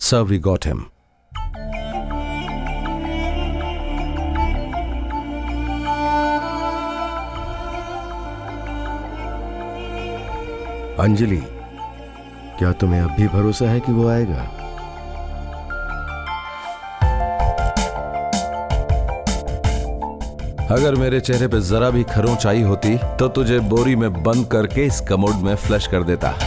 Sir, we got him. Anjali, क्या तुम्हें अब भी भरोसा है कि वो आएगा? अगर मेरे चेहरे पे जरा भी खरोंचाई होती तो तुझे बोरी में बंद करके इस कमोड में फ्लश कर देता।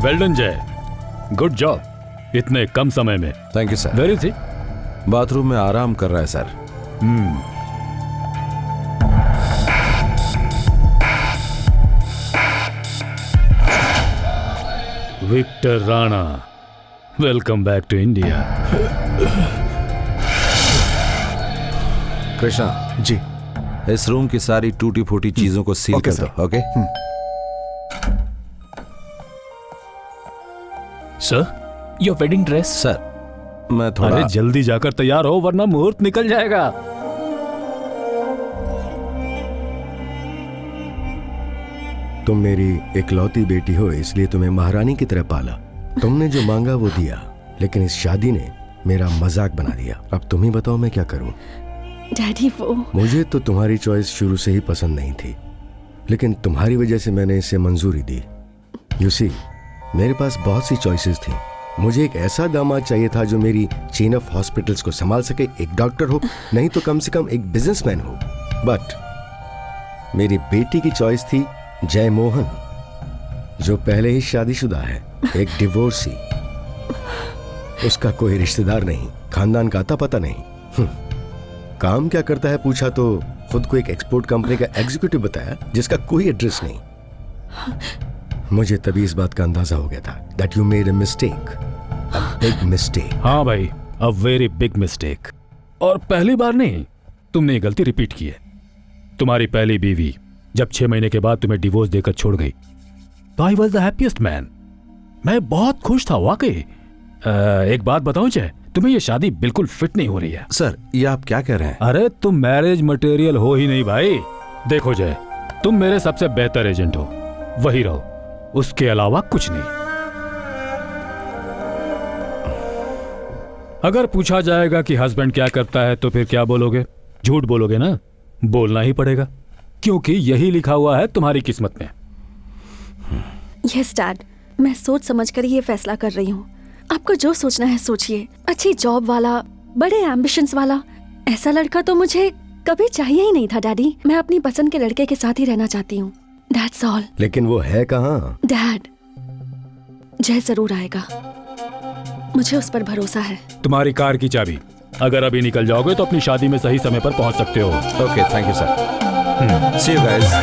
Well done Jay, good job इतने कम समय में। Thank you sir. वेरी थी बाथरूम में आराम कर रहा है sir. Victor Rana, welcome back to India. Krishna ji. इस रूम की सारी टूटी फूटी चीजों को सील ओके, कर दो। Sir. Okay. Sir, your wedding dress. Sir मैं थोड़ा अरे जल्दी जाकर तैयार हो वरना मुहूर्त निकल जाएगा। तुम मेरी इकलौती बेटी हो, इसलिए तुम्हें महारानी की तरह पाला। तुमने जो मांगा वो दिया, लेकिन इस शादी ने मेरा मजाक बना दिया। अब तुम ही बताओ मैं क्या करूं? डैडी वो मुझे तो तुम्हारी चॉइस शुरू से ही पसंद नहीं थी, लेकिन तुम्हारी वजह से मैंने इसे मंजूरी दी। यू सी, मेरे पास बहुत सी चॉइसेस थी। मुझे एक ऐसा दामाद चाहिए था जो मेरी चेन ऑफ हॉस्पिटल्स को संभाल सके, एक डॉक्टर हो, नहीं तो कम से कम एक बिजनेसमैन हो। बट मेरी बेटी की चॉइस थी जय मोहन, जो पहले ही शादीशुदा है, एक डिवोर्सी। उसका कोई रिश्तेदार नहीं, खानदान का आता पता नहीं। काम क्या करता है पूछा तो खुद को एक एक्सपोर्ट कंपनी का एग्जीक्यूटिव बताया, जिसका कोई एड्रेस नहीं। मुझे तभी इस बात का अंदाजा हो गया था that you made a mistake, a big mistake. हाँ भाई, अ वेरी बिग मिस्टेक। और पहली बार नहीं, तुमने ये गलती रिपीट की है। तुम्हारी पहली बीवी जब 6 महीने के बाद तुम्हें डिवोर्स देकर छोड़ गई तो I was the happiest man. मैं बहुत खुश था वाकई। एक बात बताऊं जय, तुम्हें ये शादी बिल्कुल फिट नहीं हो रही है। सर, ये आप क्या कह रहे हैं? अरे तुम मैरिज मटेरियल हो ही नहीं भाई। देखो जय, तुम मेरे सबसे बेहतर एजेंट हो, वही रहो, उसके अलावा कुछ नहीं। अगर पूछा जाएगा कि हस्बैंड क्या करता है तो फिर क्या बोलोगे? झूठ बोलोगे ना? बोलना ही पड़ेगा, क्योंकि यही लिखा हुआ है तुम्हारी किस्मत में। यस डैड, मैं सोच समझ कर ये फैसला कर रही हूँ। आपको जो सोचना है सोचिए। अच्छी जॉब वाला, बड़े एम्बिशंस वाला, ऐसा लड़का तो मुझे कभी चाहिए ही नहीं था डैडी। मैं अपनी पसंद के लड़के के साथ ही रहना चाहती हूँ, दैट्स ऑल। लेकिन वो है कहाँ? डैड, जय जरूर आएगा, मुझे उस पर भरोसा है। तुम्हारी कार की चाबी, अगर अभी निकल जाओगे तो अपनी शादी में सही समय पर पहुंच सकते हो। Okay, thank you sir. See you guys.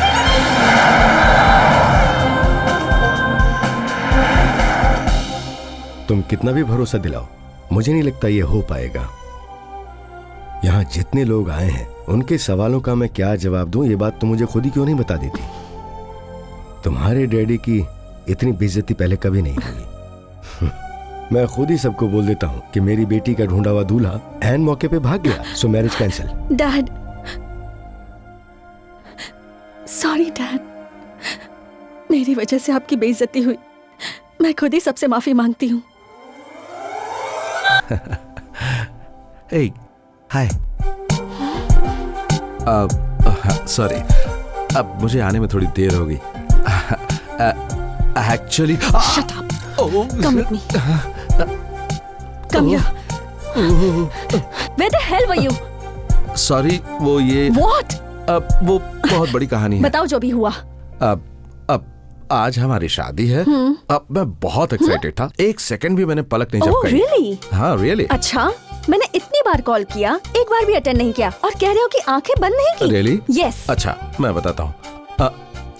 तुम कितना भी भरोसा दिलाओ, मुझे नहीं लगता ये हो पाएगा। यहाँ जितने लोग आए हैं उनके सवालों का मैं क्या जवाब दूं, ये बात तो मुझे खुद ही क्यों नहीं बता देती। तुम्हारे डैडी की इतनी बेइज्जती पहले कभी नहीं हुई। मैं खुद ही सबको बोल देता हूँ कि मेरी बेटी का ढूंढा हुआ दूल्हा एन मौके पे भाग गया, सो marriage cancel. Dad, sorry dad, मेरी वजह से आपकी बेइज्जती हुई। मैं खुद ही सबसे माफी मांगती हूँ। Hey, hi. सॉरी, अब मुझे आने में थोड़ी देर होगी। Actually Shut up. Come with me. Come here. Where the hell were you? Sorry, वो ये What? वो बहुत बड़ी कहानी है। बताओ जो भी हुआ। अब आज हमारी शादी है। अब मैं बहुत एक्साइटेड था, एक सेकंड भी मैंने पलक नहीं Oh, झपकाई। really? हाँ, रियली। अच्छा, मैंने इतनी बार कॉल किया, एक बार भी अटेंड नहीं किया, और कह रहे हो कि आंखें बंद नहीं की। रियली? Yes. अच्छा, मैं बताता हूँ।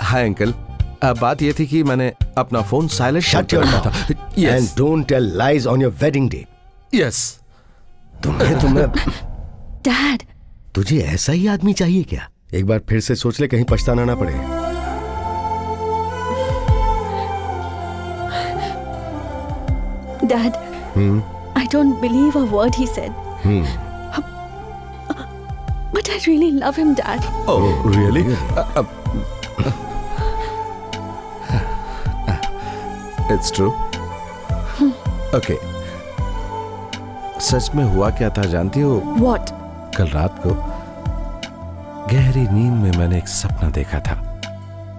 हाय अंकल, बात ये थी कि मैंने अपना फोन साइलेंट Shut your था। mouth and don't tell lies on your wedding day. Yes. तुम्हें Dad, तुझे ऐसा ही आदमी चाहिए क्या? एक बार फिर से सोच ले, कहीं पछताना ना पड़े। Dad, I don't believe a word he said. But I really love him, Dad. Oh, really? It's true. Okay. सच में हुआ क्या था जानती हो? What? कल रात को गहरी नींद में मैंने एक सपना देखा था।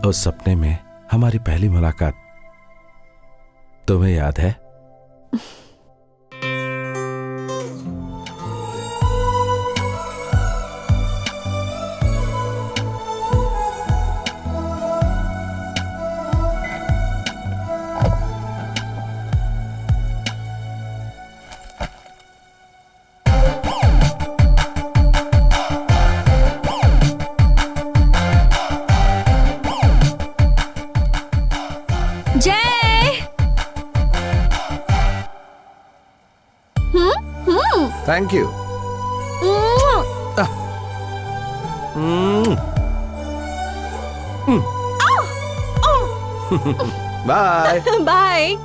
उस सपने में हमारी पहली मुलाकात तुम्हें याद है? Thank you. Bye. Bye.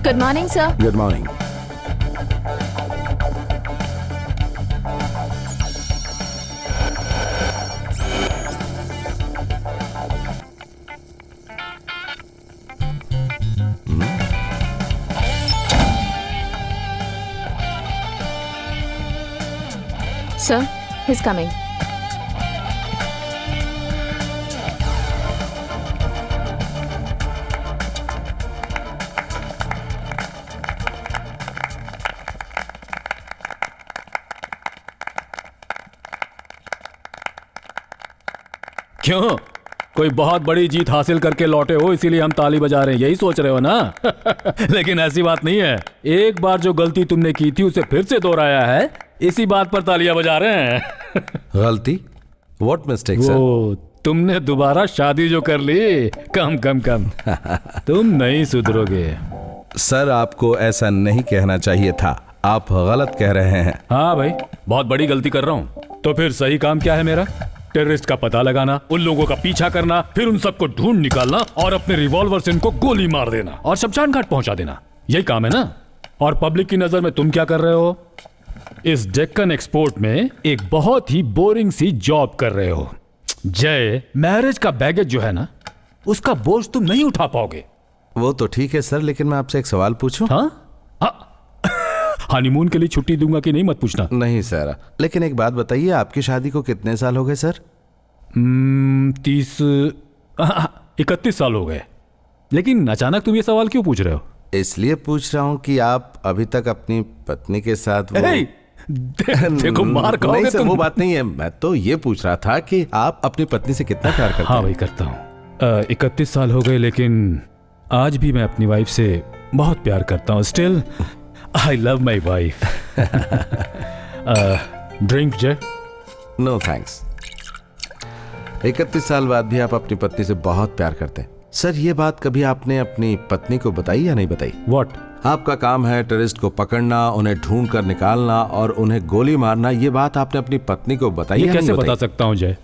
Good morning, sir. Good morning. Sir, he's coming. क्यों? कोई बहुत बड़ी जीत हासिल करके लौटे हो इसीलिए हम ताली बजा रहे हैं, यही सोच रहे हो ना? लेकिन ऐसी बात नहीं है। एक बार जो गलती तुमने की थी उसे फिर से दोहराया है, इसी बात पर तालियां बजा रहे हैं। गलती? What mistake, sir? वो तुमने दोबारा शादी जो कर ली, कम कम कम। तुम नहीं सुधरोगे। सर, आपको ऐसा नहीं कहना चाहिए था। आप गलत कह रहे हैं। हाँ भाई, बहुत बड़ी गलती कर रहा हूँ। तो फिर सही काम क्या है मेरा? टेररिस्ट का पता लगाना, उन लोगों का पीछा करना, फिर उन सबको ढूंढ निकालना और अपने रिवॉल्वर से इनको गोली मार देना और शमशान घाट पहुंचा देना, यही काम है ना? और पब्लिक की नजर में तुम क्या कर रहे हो? इस डेक्कन एक्सपोर्ट में एक बहुत ही बोरिंग सी जॉब कर रहे हो। जय, मैरिज का बैगेज जो है ना, उसका बोझ तुम नहीं उठा पाओगे। वो तो ठीक है सर, लेकिन मैं आपसे एक सवाल पूछूं? हाँ? हनीमून के लिए छुट्टी दूंगा कि नहीं मत पूछना। नहीं सर, लेकिन एक बात बताइए, आपकी शादी को कितने साल हो गए सर? 31 साल हो गए। लेकिन अचानक तुम ये सवाल क्यों पूछ रहे हो? इसलिए पूछ रहा हूँ कि आप अभी तक अपनी पत्नी के साथ देखो मार खाओगे नहीं सर, तुम। वो बात नहीं है। मैं तो ये पूछ रहा था कि आप अपनी पत्नी से कितना प्यार करते हैं? हाँ भाई, करता हूँ। 31 साल हो गए, लेकिन आज भी मैं अपनी वाइफ से बहुत प्यार करता हूँ। Still I love my wife. Drink Jay? No thanks. 31 साल बाद भी आप अपनी पत्नी से बहुत प्यार करते हैं। सर, ये बात कभी आपने अपनी पत्नी को बताई या नहीं बताई? What? आपका काम है टेररिस्ट को पकड़ना, उन्हें ढूंढ कर निकालना और उन्हें गोली मारना। ये बात आपने अपनी पत्नी को बताई ये या कैसे नहीं बता बताई? सकता हूँ जय?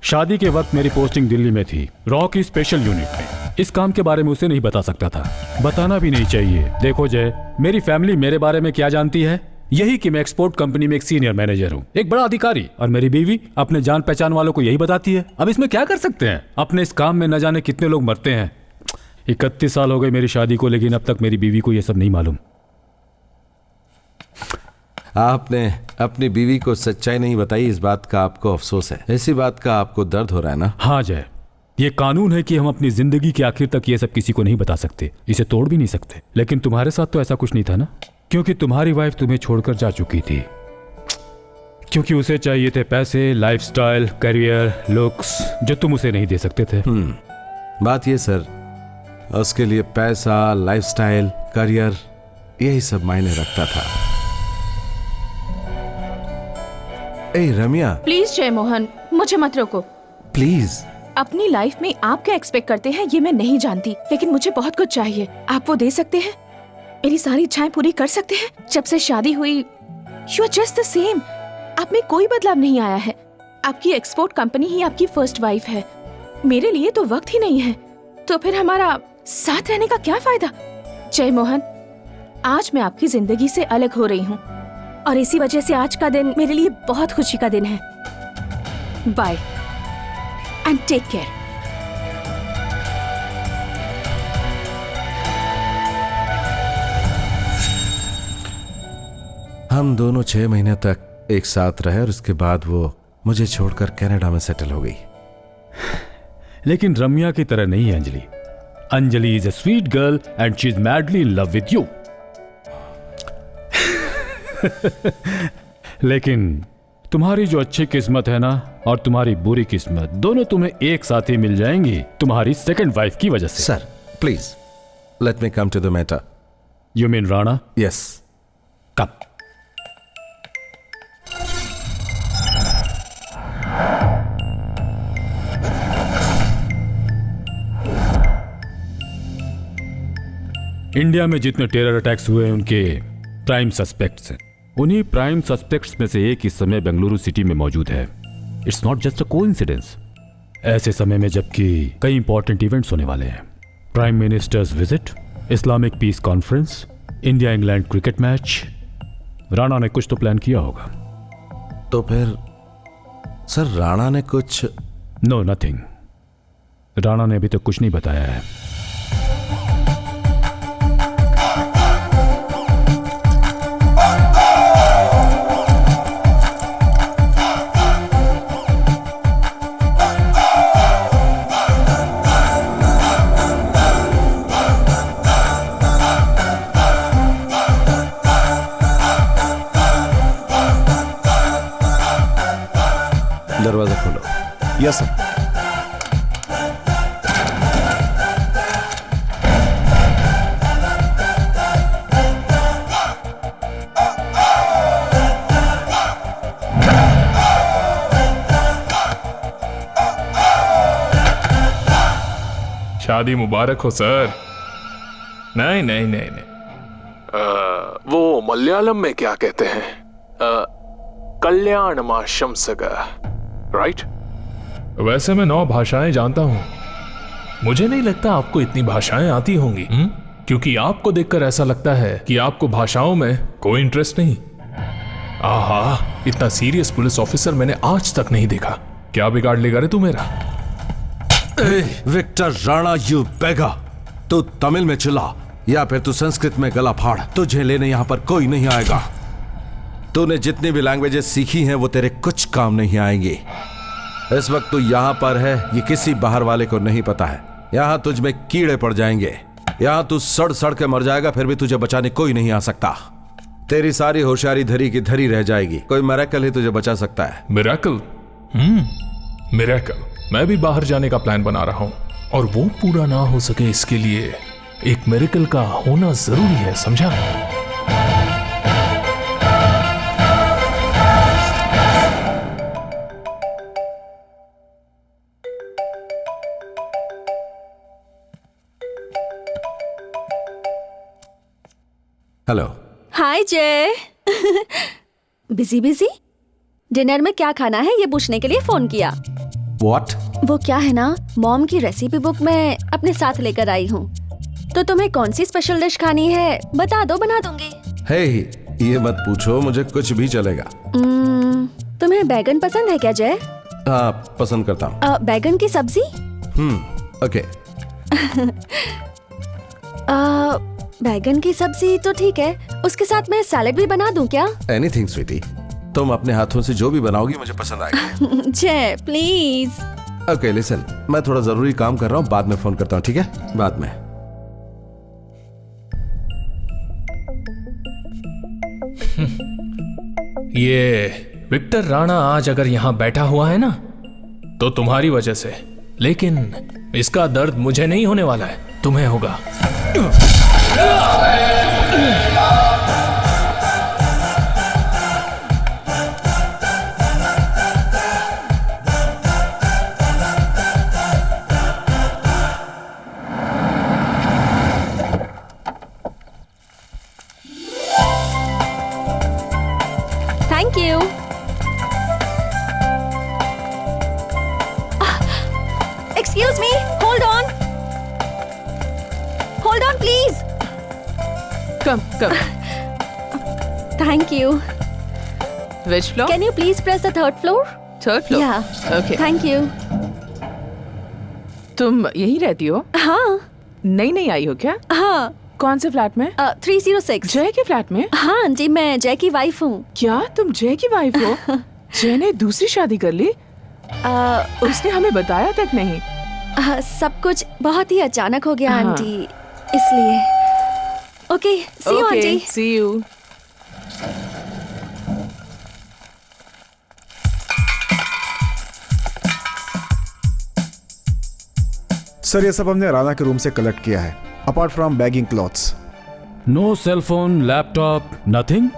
शादी के वक्त मेरी पोस्टिंग दिल्ली में थी, रॉ की स्पेशल यूनिट में। इस काम के बारे में उसे नहीं बता सकता था, बताना भी नहीं चाहिए। देखो जय, मेरी फैमिली मेरे बारे में क्या जानती है? यही कि मैं एक्सपोर्ट कंपनी में एक सीनियर मैनेजर हूँ, एक बड़ा अधिकारी, और मेरी बीवी अपने जान पहचान वालों को यही बताती है। अब इसमें क्या कर सकते हैं? अपने इस काम में न जाने कितने लोग मरते हैं। 31 साल हो गए मेरी शादी को, लेकिन अब तक मेरी बीवी को यह सब नहीं मालूम। आपने अपनी बीवी को सच्चाई नहीं बताई, इस बात का आपको अफसोस है। इसी बात का आपको दर्द हो रहा है ना? हाँ जय, ये कानून है कि हम अपनी जिंदगी के आखिर तक ये सब किसी को नहीं बता सकते, इसे तोड़ भी नहीं सकते। लेकिन तुम्हारे साथ तो ऐसा कुछ नहीं था ना, क्योंकि तुम्हारी वाइफ तुम्हें छोड़कर जा चुकी थी, क्योंकि उसे चाहिए थे पैसे, लाइफस्टाइल, करियर, लुक्स, जो तुम उसे नहीं दे सकते थे। बात ये सर, उसके लिए पैसा, लाइफस्टाइल, करियर, यही सब मायने रखता था। ए रम्या, प्लीज जय मोहन, मुझे मत रोको। प्लीज। अपनी लाइफ में आप क्या एक्सपेक्ट करते हैं ये मैं नहीं जानती, लेकिन मुझे बहुत कुछ चाहिए। आप वो दे सकते हैं? मेरी सारी इच्छाएं पूरी कर सकते हैं? जब से शादी हुई you are just the same. आप में कोई बदलाव नहीं आया है। आपकी एक्सपोर्ट कंपनी ही आपकी फर्स्ट वाइफ है। मेरे लिए तो वक्त ही नहीं है, तो फिर हमारा साथ रहने का क्या फायदा? जय मोहन, आज मैं आपकी जिंदगी से अलग हो रही हूँ, और इसी वजह से आज का दिन मेरे लिए बहुत खुशी का दिन है। Bye and take care. हम दोनों 6 महीने तक एक साथ रहे और उसके बाद वो मुझे छोड़कर कनाडा में सेटल हो गई। लेकिन रम्या की तरह नहीं है Anjali. Anjali is a sweet girl and she is madly in love with you. लेकिन तुम्हारी जो अच्छी किस्मत है ना, और तुम्हारी बुरी किस्मत, दोनों तुम्हें एक साथ ही मिल जाएंगी तुम्हारी सेकंड वाइफ की वजह से। Sir please let me come to the matter. You mean Rana? Yes. Come. India में जितने टेरर अटैक्स हुए उनके प्राइम सस्पेक्ट्स हैं। उन्हीं प्राइम सस्पेक्ट्स में से एक इस समय बेंगलुरु सिटी में मौजूद है। It's not just a coincidence. ऐसे समय में जबकि कई इंपॉर्टेंट इवेंट्स होने वाले हैं, prime minister's visit, Islamic peace conference, India England cricket match, Rana ने कुछ तो प्लान किया होगा। तो फिर सर राणा ने कुछ? No nothing. राणा ने अभी तक कुछ नहीं बताया है। दरवाजा खोलो। Yes sir. शादी मुबारक हो सर। नहीं नहीं नहीं नहीं, वो मलयालम में क्या कहते हैं, कल्याण माशंसगा, राइट? वैसे मैं 9 भाषाएं जानता हूं। मुझे नहीं लगता आपको इतनी भाषाएं आती होंगी, क्योंकि आपको देखकर ऐसा लगता है कि आपको भाषाओं में कोई इंटरेस्ट नहीं। आहा, इतना सीरियस पुलिस ऑफिसर मैंने आज तक नहीं देखा। क्या बिगाड़ लेगा रे तू मेरा? विक्टर राणा, यू बेगा, तू तमिल में चिल्ला या फिर तू संस्कृत में गला फाड़, तुझे लेने यहां पर कोई नहीं आएगा। तूने जितनी भी लैंग्वेजेस सीखी हैं वो तेरे कुछ काम नहीं आएंगी। इस वक्त तू यहां पर है, ये किसी बाहर वाले को नहीं पता है। यहां तुझ में कीड़े पड़ जाएंगे, यहां तू सड़ सड़ के मर जाएगा, फिर भी तुझे बचाने कोई नहीं आ सकता। तेरी सारी होशियारी धरी की धरी रह जाएगी। कोई मिरेकल ही तुझे बचा सकता है। मिरेकल? मिरेकल? मैं भी बाहर जाने का प्लान बना रहा हूं, और वो पूरा ना हो सके इसके लिए एक मिरेकल का होना जरूरी है, समझा? हेलो। हाय जय। Busy busy? डिनर में क्या खाना है ये पूछने के लिए फोन किया। व्हाट? वो क्या है ना, मॉम की रेसिपी बुक मैं अपने साथ लेकर आई हूँ, तो तुम्हें कौन सी स्पेशल डिश खानी है बता दो, बना दूंगी। हे, ये मत पूछो, मुझे कुछ भी चलेगा। तुम्हें बैगन पसंद है क्या जय? हाँ, पसंद करता हूँ। बैगन की सब्जी? ओके। बैगन की सब्जी तो ठीक है, उसके साथ मैं सैलेड भी बना दूं क्या? एनीथिंग स्वीटी, तुम अपने हाथों से जो भी बनाओगी मुझे पसंद आएगा। जय प्लीज। ओके लिसन, मैं थोड़ा जरूरी काम कर रहा हूँ, बाद में फोन करता हूँ, ठीक है? बाद में। ये विक्टर राणा आज अगर यहाँ बैठा हुआ है ना, तो तुम्हारी वजह से, लेकिन इसका दर्द मुझे नहीं होने वाला है, तुम्हें होगा। Thank you. Excuse me, hold on please. Come come. Thank you. Which floor? Can you please press the third floor? Third floor? या Okay. Thank you. तुम यहीं रहती हो? हाँ नई आई हो क्या? हाँ, कौन से फ्लैट में? 306। जय के फ्लैट में? हाँ जी, मैं जय की वाइफ हूँ। क्या तुम जय की वाइफ हो? जय ने दूसरी शादी कर ली? उसने हमें बताया तक नहीं। सब कुछ बहुत ही अचानक हो गया हाँ। आंटी, इसलिए। Okay, see you aunty. see you. Sir ये सब हमने राणा के रूम से कलेक्ट किया है, apart from bagging clothes. No cell phone, laptop, nothing?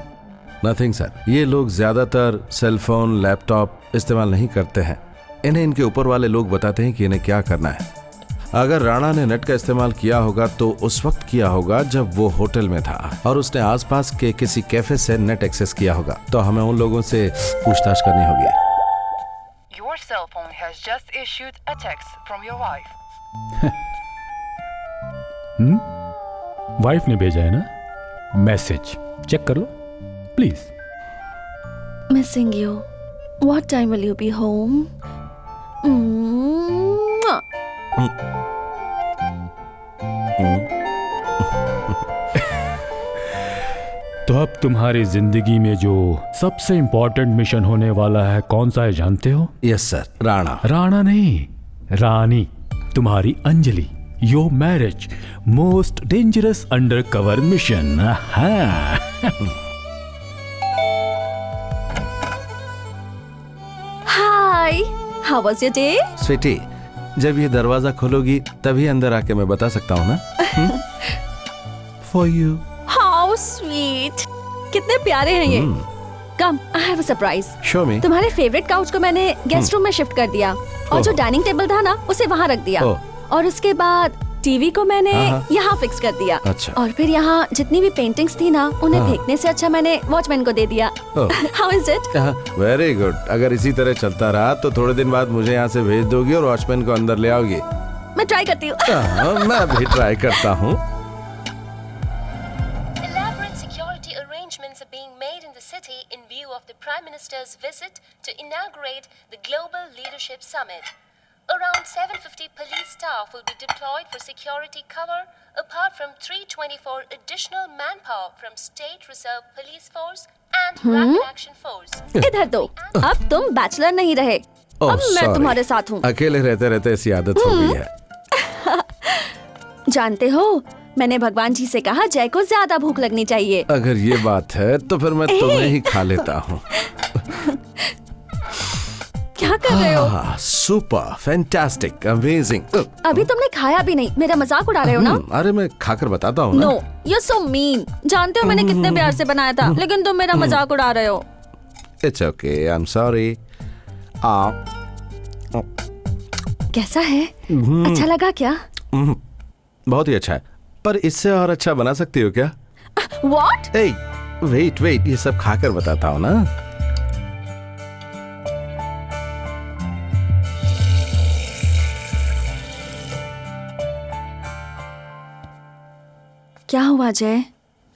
Nothing sir, ये लोग ज्यादातर सेल फोन, लैपटॉप इस्तेमाल नहीं करते हैं। इन्हें इनके ऊपर वाले लोग बताते हैं कि इन्हें क्या करना है। अगर राणा ने नेट का इस्तेमाल किया होगा तो उस वक्त किया होगा जब वो होटल में था और उसने आसपास के किसी कैफे से नेट एक्सेस किया होगा, तो हमें उन लोगों से पूछताछ करनी होगी। Your cell phone has just issued a text from your wife. Wife ने भेजा है ना मैसेज, चेक कर लो please. Missing you. What time will you be home? तो अब तुम्हारी जिंदगी में जो सबसे इंपॉर्टेंट मिशन होने वाला है कौन सा है जानते हो? Yes sir, Rana. राणा नहीं, रानी, तुम्हारी Anjali. Your marriage, most dangerous under cover mission. Hi, how was your day? Sweetie, जब ये दरवाजा खोलोगी तभी अंदर आके मैं बता सकता हूँ ना। For you. हाउ स्वीट, कितने प्यारे हैं ये। Come, I have a surprise. Show me. तुम्हारे फेवरेट काउच को मैंने गेस्ट रूम में शिफ्ट कर दिया और जो डाइनिंग टेबल था ना उसे वहाँ रख दिया, और उसके बाद टीवी को मैंने यहाँ फिक्स कर दिया। अच्छा। और फिर यहाँ जितनी भी पेंटिंग्स थी ना उन्हें फेंकने से अच्छा मैंने वॉचमैन को दे दिया। How is it? Very good. अगर इसी तरह चलता रहा तो थोड़े दिन बाद मुझे यहाँ से भेज दोगी और वॉचमैन को अंदर ले आओगी। मैं ट्राई करती हूँ। मैं भी ट्राई करता हूँ। Elaborate security arrangements are being made in the city in view of the Prime Minister's visit to inaugurate the Global Leadership Summit. Around 750 police staff will be deployed for security cover, apart from 324 additional manpower from State Reserve Police Force and Rapid Action Force. इधर दो, अब तुम bachelor नहीं रहे, Oh, अब मैं sorry. तुम्हारे साथ हूँ। अकेले रहते रहते ऐसी आदत हो गई है। जानते हो, मैंने भगवान जी से कहा जय को ज्यादा भूख लगनी चाहिए। अगर ये बात है तो फिर मैं तुम्हें ही खा लेता हूँ। क्या कर रहे हो? Super, fantastic, amazing. अभी तुमने खाया भी नहीं, मेरा मजाक उड़ा रहे हो ना? अरे मैं खाकर बताता हूँ ना। No, you so mean. जानते हो मैंने कितने प्यार से बनाया था, लेकिन तुम मेरा मजाक उड़ा रहे हो। It's okay, I am sorry. कैसा है? अच्छा लगा क्या? बहुत ही अच्छा है, पर इससे और अच्छा बना सकती हो क्या? What? ए, वेट, ये सब खाकर बताता हूँ ना। क्या हुआ जय?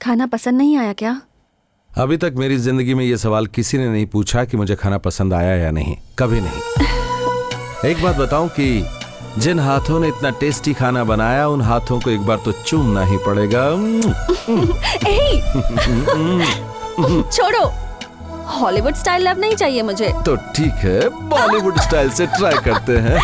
खाना पसंद नहीं आया क्या? अभी तक मेरी जिंदगी में ये सवाल किसी ने नहीं पूछा कि मुझे खाना पसंद आया या नहीं, कभी नहीं। एक बात बताऊं कि जिन हाथों ने इतना टेस्टी खाना बनाया उन हाथों को एक बार तो चूमना ही पड़ेगा। छोड़ो, हॉलीवुड स्टाइल लव नहीं चाहिए मुझे। तो ठीक है, बॉलीवुड स्टाइल से ट्राई करते हैं।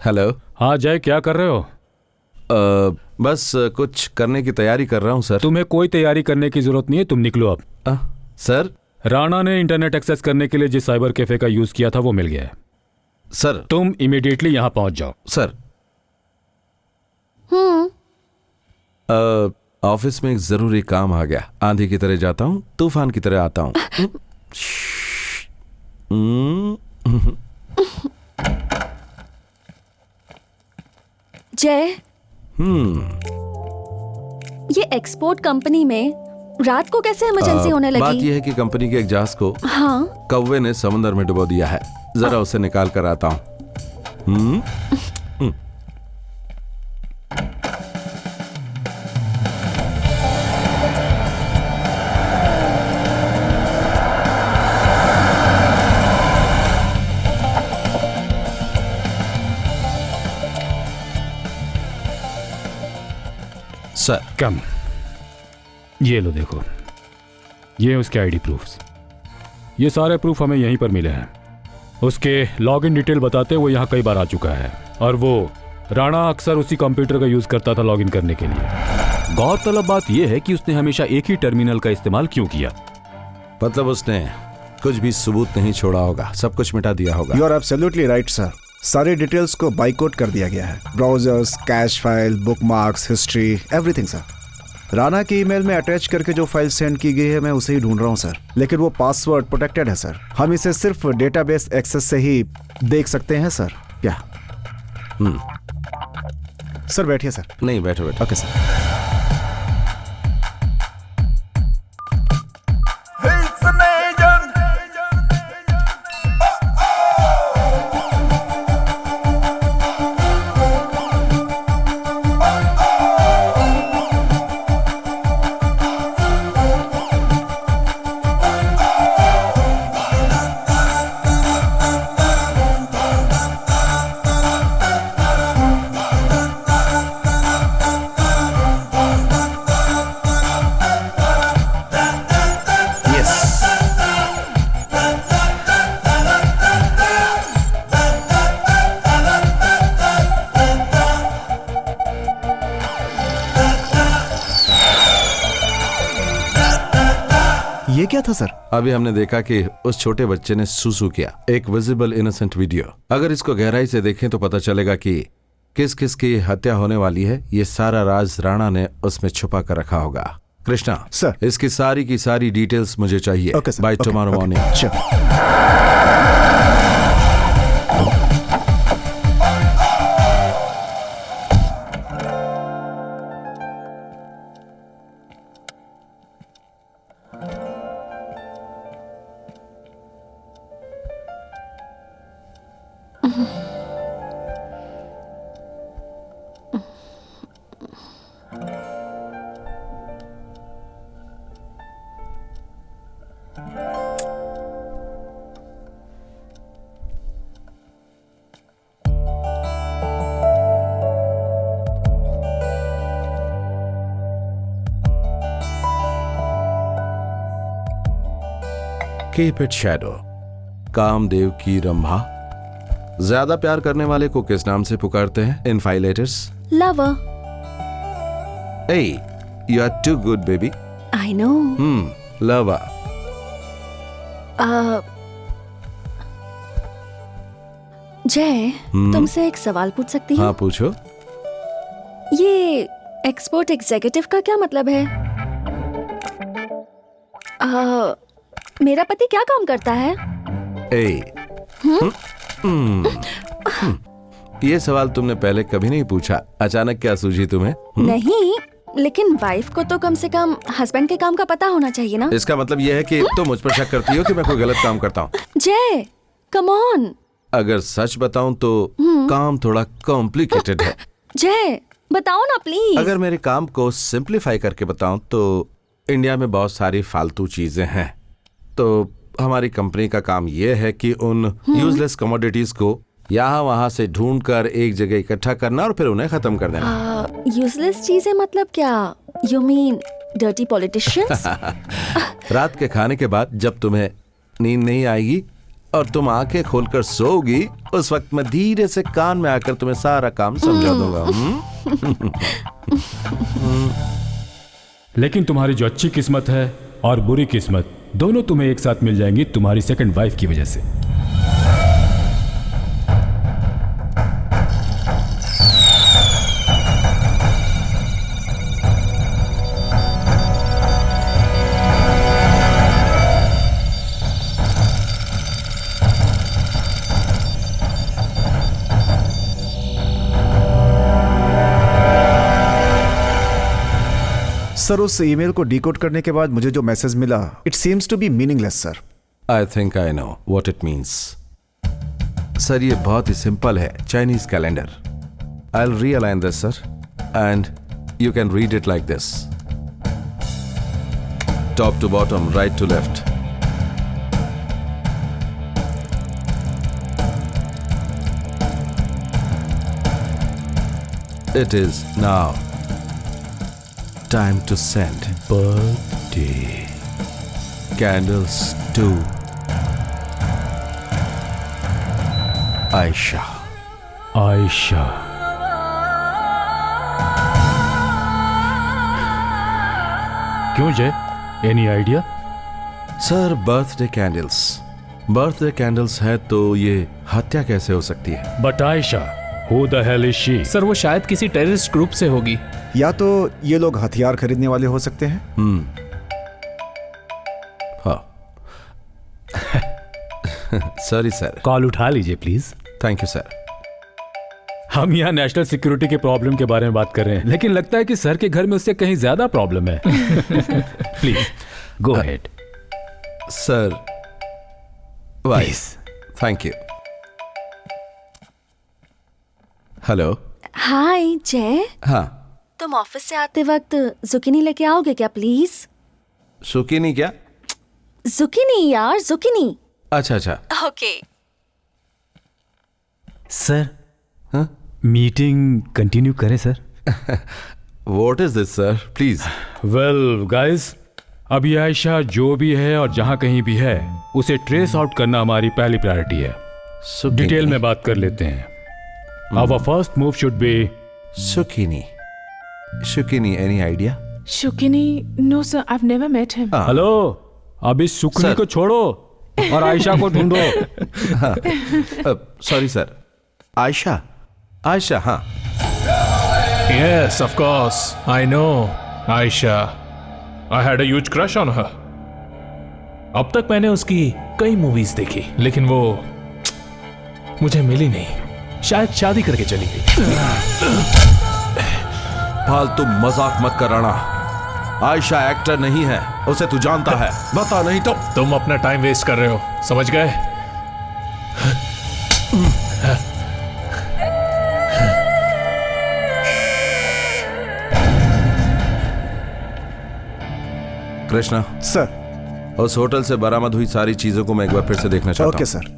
हेलो। हाँ जय, क्या कर रहे हो? बस कुछ करने की तैयारी कर रहा हूँ सर। तुम्हें कोई तैयारी करने की जरूरत नहीं है, तुम निकलो अब। सर, राणा ने इंटरनेट एक्सेस करने के लिए जिस साइबर कैफे का यूज किया था वो मिल गया है। सर तुम इमीडिएटली यहाँ पहुंच जाओ। सर, ऑफिस में एक जरूरी काम आ गया। आंधी की तरह जाता हूँ, तूफान की तरह आता हूँ। जय, ये एक्सपोर्ट कंपनी में रात को कैसे इमरजेंसी होने लगी? बात यह है कि कंपनी के एक जहाज को हाँ, कौवे ने समुद्र में डुबो दिया है। जरा उसे निकाल कर आता हूँ। सर, कम, ये लो देखो, ये उसके आईडी प्रूफ्स। ये सारे प्रूफ हमें यहीं पर मिले हैं। उसके लॉगिन डिटेल बताते वो यहाँ कई बार आ चुका है और वो राणा अक्सर उसी कंप्यूटर का यूज करता था लॉगिन करने के लिए। गौरतलब बात यह है कि उसने हमेशा एक ही टर्मिनल का इस्तेमाल क्यों किया। मतलब उसने कुछ भी सबूत नहीं छोड़ा होगा, सब कुछ मिटा दिया होगा। You are absolutely right sir. सारी डिटेल्स को बाइकआउट कर दिया गया है। Browsers, cache file, bookmarks, history, everything sir. Rana की ईमेल में अटैच करके जो फाइल सेंड की गई है मैं उसे ही ढूंढ रहा हूं सर, लेकिन वो पासवर्ड प्रोटेक्टेड है सर। हम इसे सिर्फ डेटाबेस एक्सेस से ही देख सकते हैं सर। क्या? सर बैठिए सर। नहीं, बैठो बैठो। Okay sir. ये क्या था सर? अभी हमने देखा कि उस छोटे बच्चे ने सुसु किया। एक विजिबल इनोसेंट वीडियो। अगर इसको गहराई से देखें तो पता चलेगा कि किस किस की हत्या होने वाली है। ये सारा राज राणा ने उसमें छुपा कर रखा होगा। कृष्णा सर, इसकी सारी की सारी डिटेल्स मुझे चाहिए। Okay sir. Bye tomorrow morning. Keep it shadow. Kamdev की रंभा। ज्यादा प्यार करने वाले को किस नाम से पुकारते हैं? इनफाइलेटर्स। लवर। ए, you are too good baby. I know. Lover. Jay, तुमसे एक सवाल पूछ सकती हूँ? हाँ पूछो। ये एक्सपोर्ट एग्जीक्यूटिव का क्या मतलब है? मेरा पति क्या काम करता है? ये सवाल तुमने पहले कभी नहीं पूछा, अचानक क्या सूझी तुम्हें? नहीं, लेकिन वाइफ को तो कम से कम हस्बैंड के काम का पता होना चाहिए ना। इसका मतलब ये है कि तुम मुझ पर शक करती हो कि मैं कोई गलत काम करता हूँ। जय, कम ऑन। अगर सच बताऊं तो काम थोड़ा कॉम्प्लिकेटेड है। जय बताओ ना प्लीज। अगर मेरे काम को सिंप्लीफाई करके बताऊं तो इंडिया में बहुत सारी फालतू चीजें हैं। तो हमारी कंपनी का काम यह है कि उन यूजलेस कमोडिटीज को यहाँ वहां से ढूंढकर एक जगह इकट्ठा करना और फिर उन्हें खत्म कर देना। यूजलेस चीजें मतलब क्या? You mean dirty politicians? रात के खाने के बाद जब तुम्हें नींद नहीं आएगी और तुम आंखें खोलकर सोओगी, उस वक्त मैं धीरे से कान में आकर तुम्हें सारा काम समझा दूंगा। लेकिन तुम्हारी जो अच्छी किस्मत है और बुरी किस्मत दोनों तुम्हें एक साथ मिल जाएंगी तुम्हारी सेकंड वाइफ की वजह से। सर उस ईमेल को डिकोड करने के बाद मुझे जो मैसेज मिला, it seems to be meaningless sir. I think I know what it means. Sir ये बहुत ही सिंपल है, Chinese calendar. I will realign this sir and you can read it like this, top to bottom, right to left. It is now time to send birthday candles to Aisha. Ayesha. क्यों जय? Any idea? Sir birthday candles, birthday candles है तो ये हत्या कैसे हो सकती है? But Ayesha, who the hell is she? Sir वो शायद किसी टेररिस्ट ग्रुप से होगी। या तो ये लोग हथियार खरीदने वाले हो सकते हैं। हाँ। Sorry sir. कॉल उठा लीजिए प्लीज। Thank you sir. हम यहाँ नेशनल सिक्योरिटी के प्रॉब्लम के बारे में बात कर रहे हैं, लेकिन लगता है कि सर के घर में उससे कहीं ज्यादा प्रॉब्लम है। Please go ahead sir. वाइस thank you. Hello. Hi Jay. हाँ। तुम ऑफिस से आते वक्त जुकीनी लेके आओगे क्या प्लीज? सुकीनी क्या? जुकीनी यार, जुकीनी। अच्छा अच्छा। ओके। सर हाँ? मीटिंग कंटिन्यू करें sir? What is this sir, please. Well guys, अभी आयशा जो भी है और जहां कहीं भी है उसे ट्रेस आउट करना हमारी पहली प्रायोरिटी है। डिटेल में बात कर लेते हैं। Our first move should be Sukini. Sukini, any idea? Shukini? No sir, I've never met him. Hello, अभी सुकनी को छोड़ो और आयशा को ढूंढो। Sorry sir. आयशा, आयशा, हाँ। Yes, of course. I know. Aisha. I had a huge crush on her. अब तक मैंने उसकी कई मूवीज देखी, लेकिन वो मुझे मिली नहीं। शायद शादी करके चली गई। फालतू मजाक मत कर राणा। आयशा एक्टर नहीं है, उसे तू जानता है। बता नहीं तो। तुम अपना टाइम वेस्ट कर रहे हो, समझ गए? कृष्णा सर। उस होटल से बरामद हुई सारी चीजों को मैं एक बार फिर से देखना चाहता हूं। Okay sir.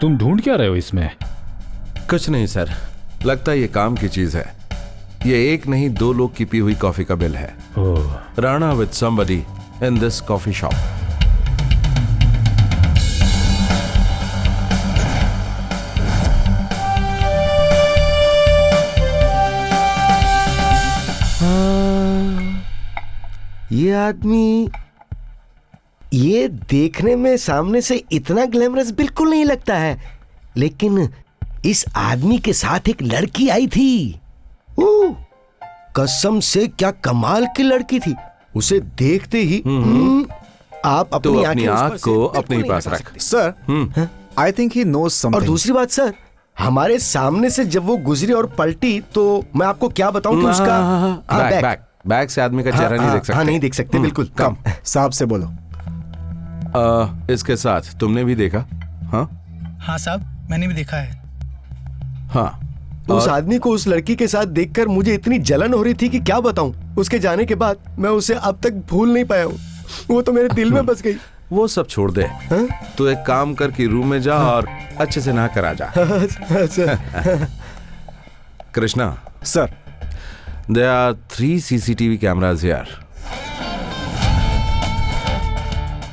तुम ढूंढ क्या रहे हो इसमें? कुछ नहीं सर, लगता है ये काम की चीज है। ये एक नहीं दो लोग की पी हुई कॉफी का बिल है। Rana with somebody in this coffee shop. ये आदमी ये देखने में सामने से इतना ग्लैमरस बिल्कुल नहीं लगता है, लेकिन इस आदमी के साथ एक लड़की आई थी। कसम से क्या कमाल की लड़की थी। उसे देखते ही आप तो अपनी अपनी आंखें उस आंख पर को से अपने ही बिल्कुल पास नहीं रख। Sir I think he knows और समथिंग। दूसरी बात सर, हमारे सामने से जब वो गुजरी और पल्टी तो मैं आपको क्या बताऊं कि उसका बैक बैक बैक से आदमी का चेहरा नहीं देख सकते। हाँ नहीं देख सकते, बिल्कुल। कम साहब से बोलो। इसके साथ तुमने भी देखा? हाँ हाँ साहब, मैंने भी देखा है। हाँ। उस आदमी को उस लड़की के साथ देखकर मुझे इतनी जलन हो रही थी कि क्या बताऊं। उसके जाने के बाद मैं उसे अब तक भूल नहीं पाया हूँ। वो तो मेरे दिल में बस गई। वो सब छोड़ दे। तू एक काम कर कि रूम में जा और अच्छे से नहा कर आ जा। Krishna sir, there are 3 CCTV cameras here.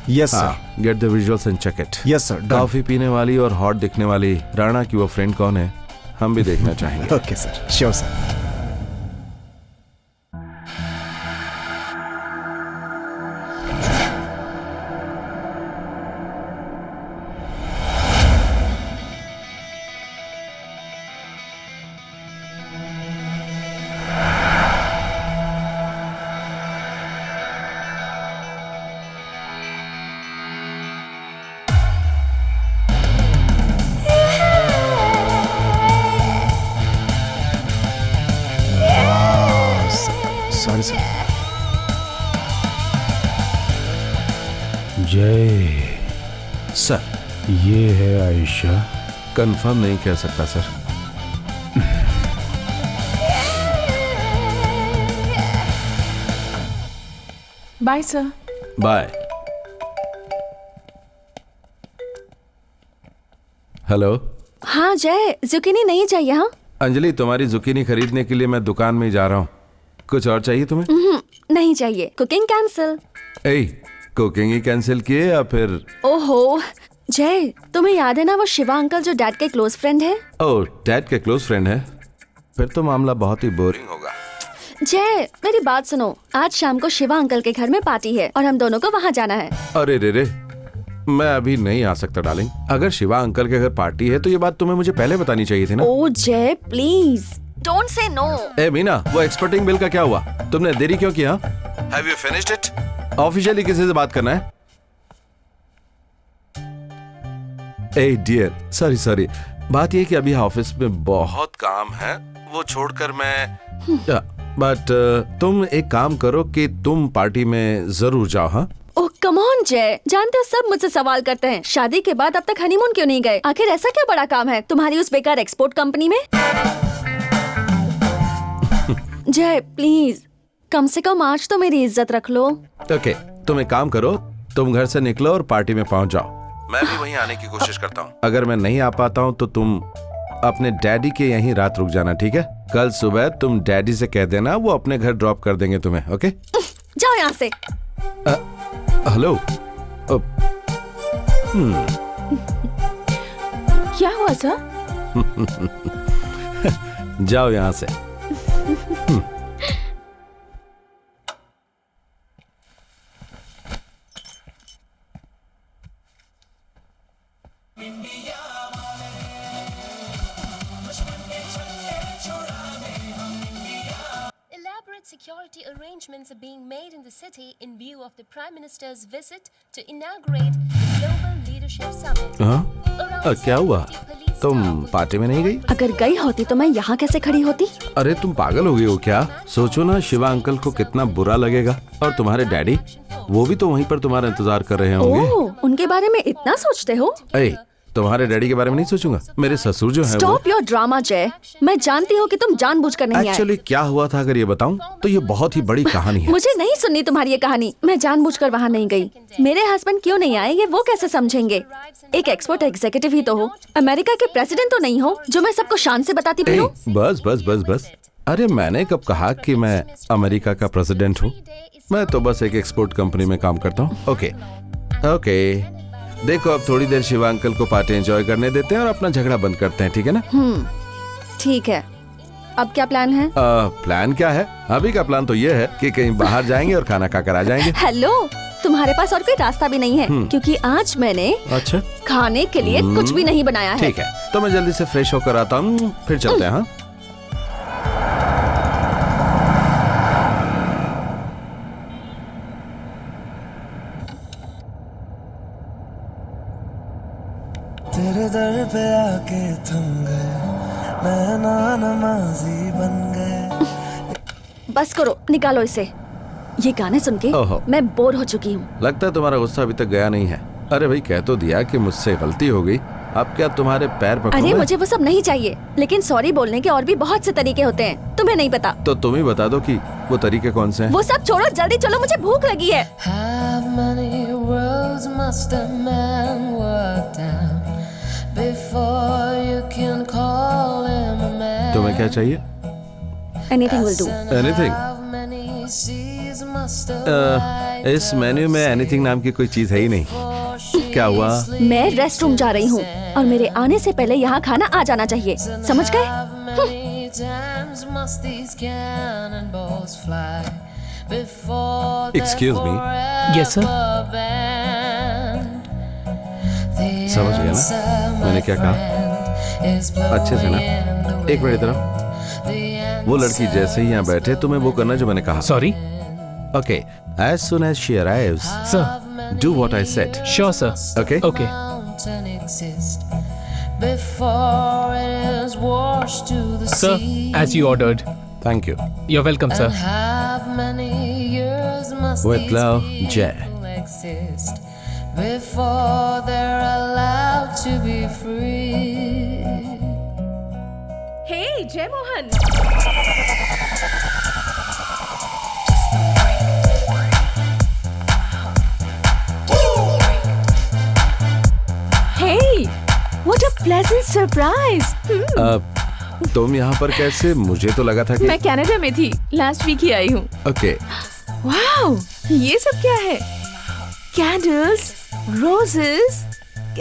Yes sir. हाँ, get the visuals and check it. Yes sir, coffee पीने वाली और हॉट दिखने वाली राणा की वो फ्रेंड कौन है, हम भी देखना चाहेंगे। Okay sir, sure sir. Sorry sir. Jay, sir ये है आयशा। कंफर्म नहीं कह सकता sir. Bye sir. Bye. Hello. हाँ जय, जुकीनी नहीं चाहिए? हाँ अंजलि, तुम्हारी जुकीनी खरीदने के लिए मैं दुकान में ही जा रहा हूँ। कुछ और चाहिए तुम्हें? नहीं चाहिए। Cooking cancel. ए, कुकिंग ही कैंसिल किए या फिर? ओहो जय, तुम्हें याद है ना वो शिवा अंकल जो डैड के क्लोज फ्रेंड है? ओह, डैड के क्लोज फ्रेंड है? फिर तो मामला बहुत ही बोरिंग होगा। जय मेरी बात सुनो, आज शाम को शिवा अंकल के घर में पार्टी है और हम दोनों को वहाँ जाना है। अरे रे रे, मैं अभी नहीं आ सकता डार्लिंग। अगर शिवा अंकल के घर पार्टी है तो ये बात तुम्हें मुझे पहले बतानी चाहिए थी ना। ओ जय प्लीज डोंट से नो। ए मीना, वो एक्सपोर्टिंग बिल का क्या हुआ? तुमने देरी क्यों किया? Have you finished it? Officially किसी से बात करना है? ए डियर, सॉरी। बात ये कि अभी ऑफिस में बहुत काम है, वो छोड़कर मैं बट तुम एक काम करो कि तुम पार्टी में जरूर जाओ। हाँ ओह कम ऑन जय, जानते हो सब मुझसे सवाल करते हैं शादी के बाद अब तक हनीमून क्यों नहीं गए? आखिर ऐसा क्या बड़ा काम है तुम्हारी उस बेकार एक्सपोर्ट कंपनी में? जय प्लीज कम से कम आज तो मेरी इज्जत रख लो। ओके, तुम एक काम करो, तुम घर से निकलो और पार्टी में पहुंच जाओ। मैं भी वहीं आने की कोशिश करता हूँ। अगर मैं नहीं आ पाता हूँ तो तुम अपने डैडी के यहीं रात रुक जाना, ठीक है? कल सुबह तुम डैडी से कह देना, वो अपने घर ड्रॉप कर देंगे तुम्हें। ओके जाओ यहाँ से। हेलो। क्या हुआ सर? जाओ यहाँ से। Elaborate security arrangements are being made in the city in view of the Prime Minister's visit to inaugurate the Global Leadership Summit. हाँ? क्या हुआ? तुम पार्टी में नहीं गई? अगर गई होती तो मैं यहाँ कैसे खड़ी होती? अरे तुम पागल हो गई हो क्या? सोचो ना, शिवा अंकल को कितना बुरा लगेगा। और तुम्हारे डैडी, वो भी तो वहीं पर तुम्हारा इंतजार कर रहे होंगे। ओह, उनके बारे में इतना सोचते हो? ए, तुम्हारे डैडी के बारे में नहीं सोचूंगा। मेरे ससुर जो है वो। स्टॉप योर ड्रामा जय, मैं जानती हूँ कि तुम जानबूझकर नहीं आए। एक्चुअली क्या हुआ था अगर ये बताऊं तो ये बहुत ही बड़ी कहानी है। मुझे नहीं सुननी तुम्हारी ये कहानी। मैं जानबूझकर वहाँ नहीं गई। मेरे हस्बैंड क्यों नहीं आए ये वो कैसे समझेंगे? एक एक्सपोर्ट एग्जीक्यूटिव ही तो हो, अमेरिका के प्रेसिडेंट तो नहीं हो जो मैं सबको शान से बताती ए, फिरूं। बस। अरे मैंने कब कहा कि मैं अमेरिका का प्रेसिडेंट हूँ? मैं तो बस एक एक्सपोर्ट कंपनी में काम करता हूँ। ओके देखो, अब थोड़ी देर शिवा अंकल को पार्टी एंजॉय करने देते हैं और अपना झगड़ा बंद करते हैं, ठीक है ना? ठीक है, अब क्या प्लान है? प्लान क्या है? अभी का प्लान तो ये है कि कहीं बाहर जाएंगे और खाना खाकर आ जाएंगे। हेलो, तुम्हारे पास और कोई रास्ता भी नहीं है क्योंकि आज मैंने अच्छा खाने के लिए कुछ भी नहीं बनाया है। ठीक है, तो मैं जल्दी से फ्रेश होकर आता हूँ, फिर चलते हैं। हाँ तेरे दर पे आके थम गए, नैना नमाजी बन गए। बस करो, निकालो इसे। ये गाने सुन के ओहो। मैं बोर हो चुकी हूँ। लगता है तुम्हारा गुस्सा अभी तक गया नहीं है। अरे भाई, कह तो दिया कि मुझसे गलती हो गई, अब क्या तुम्हारे पैर पकड़ूं अरे मैं? मुझे वो सब नहीं चाहिए, लेकिन सॉरी बोलने के और भी बहुत से तरीके होते हैं, तुम्हें नहीं पता। तो तुम ही बता दो कि वो तरीके कौन से हैं? वो सब छोड़ो, जल्दी चलो, मुझे भूख लगी है। How many roads must a man walk down before you can call him a man? तुम्हें क्या चाहिए? Anything will do. Anything? How many seas must a इस मेन्यू में एनीथिंग नाम की कोई चीज है ही नहीं। क्या हुआ? मैं रेस्ट रूम जा रही हूँ और मेरे आने से पहले यहाँ खाना आ जाना चाहिए, समझ गए? many times must these cannonballs fly before they're Excuse me? Yes, sir. forever banned? The समझ गया ना? answer, मैंने my क्या कहा? friend, is अच्छे से ना? blowing in the एक मिनट इधर आओ। wind. वो लड़की जैसे ही यहाँ बैठे तुम्हें वो करना जो मैंने कहा। Sorry Okay, as soon as she arrives, sir. do what I said. Sure sir. Okay? Okay. Mountain exist before it is washed to the sir, sea. As you ordered. Thank you. You are welcome And sir. how many years must With these love, people Jay. exist before they're allowed to be free? Hey Jay Mohan, hey what a pleasant surprise. तुम यहाँ पर कैसे? मुझे तो लगा था कि मैं कनाडा में थी, लास्ट वीक ही आई हूँ। ओके। वाओ, ये सब क्या है? कैंडल्स, रोजेस,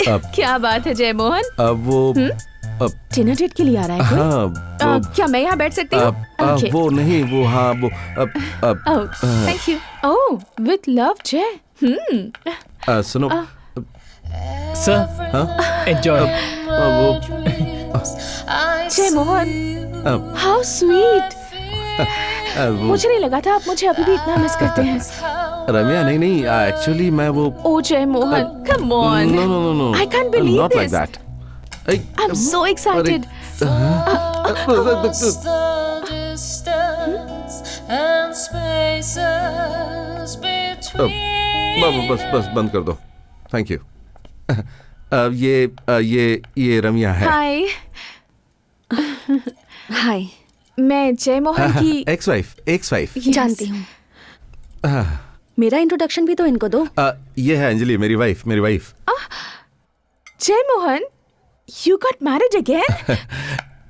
अब- क्या बात है जय मोहन। अब वो डिनर डेट के लिए आ रहा है कोई? हाँ क्या मैं यहाँ बैठ सकती हूँ? Okay. वो नहीं, वो हाँ वो अब Oh, thank you. Oh, with love, Jay. सुनो, सर, एंजॉय। वो जय मोहन, अब- how sweet. वो मुझे नहीं लगा था आप मुझे अभी भी इतना मिस करते हैं। रम्या, नहीं एक्चुअली मैं वो Oh, जय Mohan, come on. no I can't believe not like this. that. I'm so excited. Across the distance and spaces between. बस बंद कर दो, थैंक यू। ये रम्या है। Hi. हाय, मैं जय मोहन की एक्स वाइफ। Yes. जानती हूँ। मेरा इंट्रोडक्शन भी तो इनको दो। ये है अंजलि, मेरी वाइफ। जय Mohan, you got married again?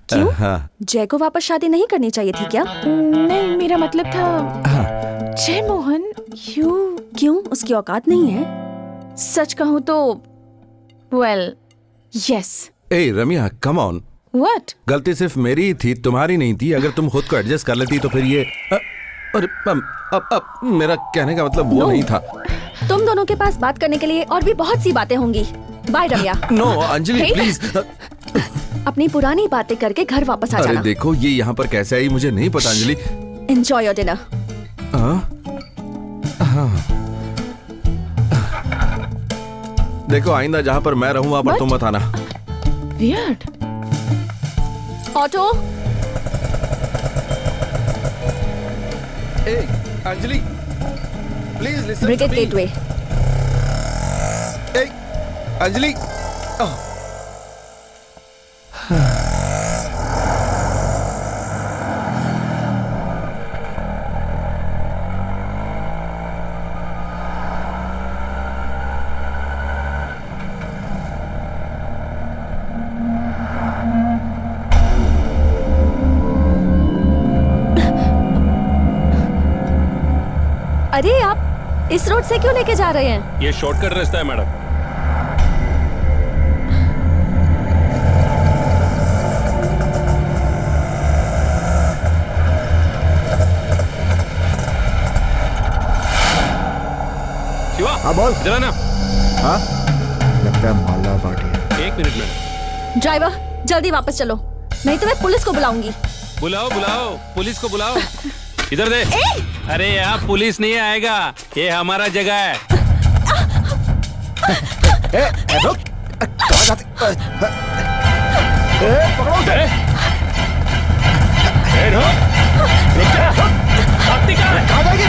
क्यों? हाँ। जय को वापस शादी नहीं करनी चाहिए थी क्या? नहीं, मेरा मतलब था जय मोहन, you क्यों, उसकी औकात नहीं है? सच कहूँ तो well, yes. A Ramya, come on. What? गलती सिर्फ मेरी ही थी, तुम्हारी नहीं थी। अगर तुम खुद को एडजस्ट कर लेती तो फिर ये अरे अब मेरा कहने का मतलब वो No. नहीं था। तुम दोनों के पास बात करने के लिए और भी बहुत सी बातें होंगी। Bye Ramya. No Anjali, Hey. Please. अपनी पुरानी बातें करके घर वापस आ अरे जाना। देखो, ये यहाँ पर कैसे आई मुझे नहीं पता अंजलि। Enjoy your dinner. देखो, आइंदा जहाँ पर मैं रहूँ वहाँ पर What? तुम मत आना। Weird. ऑटो, ए Anjali, please listen to brigade me. Gateway. ए अंजलि, अरे आप इस रोड से क्यों लेके जा रहे हैं? ये शॉर्टकट रास्ता है मैडम। शिवा, हाँ बोल। इधर आना। हाँ, लगता है माला पार्टी है। 1 मिनट मैडम। ड्राइवर, जल्दी वापस चलो, नहीं तो मैं पुलिस को बुलाऊंगी। बुलाओ पुलिस को बुलाओ। इधर दे। अरे यहाँ पुलिस नहीं आएगा, ये हमारा जगह है। रुक, कहाँ जाते? पकड़ो उसे। रुक जा, भागती कहाँ है? कहाँ जाएगी?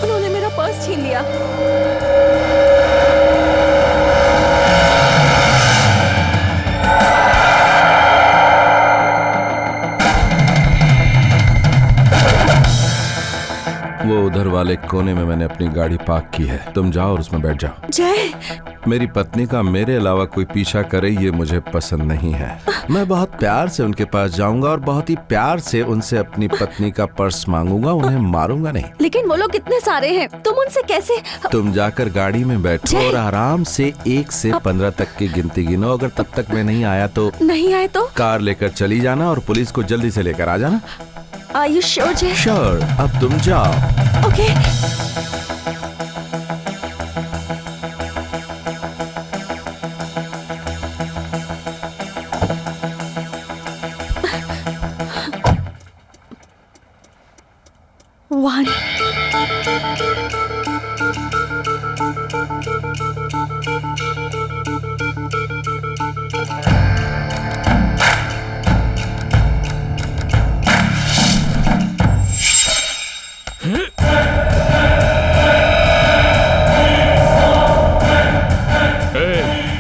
उन्होंने मेरा पर्स छीन लिया। वो उधर वाले कोने में मैंने अपनी गाड़ी पार्क की है, तुम जाओ और उसमें बैठ जाओ। जय, मेरी पत्नी का मेरे अलावा कोई पीछा करे ये मुझे पसंद नहीं है। मैं बहुत प्यार से उनके पास जाऊंगा और बहुत ही प्यार से उनसे अपनी पत्नी का पर्स मांगूंगा, उन्हें मारूंगा नहीं। लेकिन वो लोग कितने सारे हैं, तुम उनसे कैसे? तुम जाकर गाड़ी में बैठो और आराम से 1 से 15 तक की गिनती गिनो। अगर तब तक मैं नहीं आया तो नहीं आए तो कार लेकर चली जाना और पुलिस को जल्दी से लेकर आ जाना। Are you sure, जय? श्योर, अब तुम जाओ। ओके। One.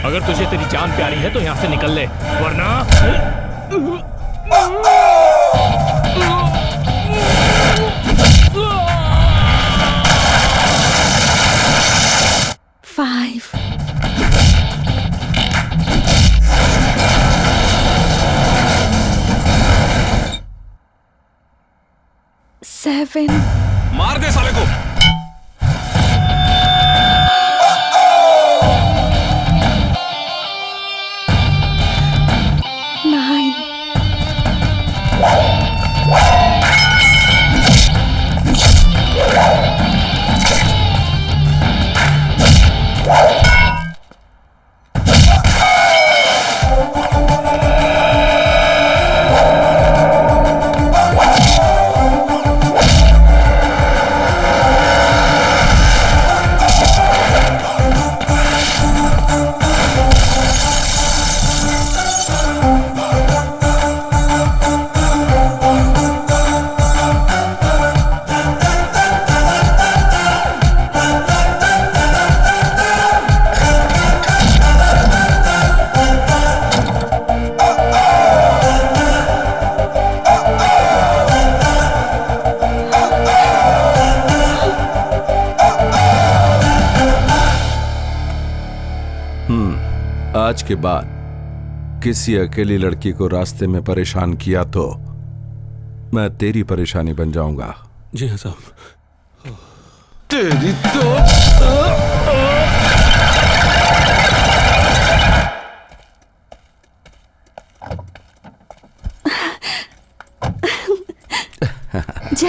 अगर तुझे तेरी जान प्यारी है तो यहाँ से निकल ले, वरना 5. 7. मार दे साले को। 9. आज के बाद किसी अकेली लड़की को रास्ते में परेशान किया तो मैं तेरी परेशानी बन जाऊंगा। जी हाँ साहब। तेरी तो जय,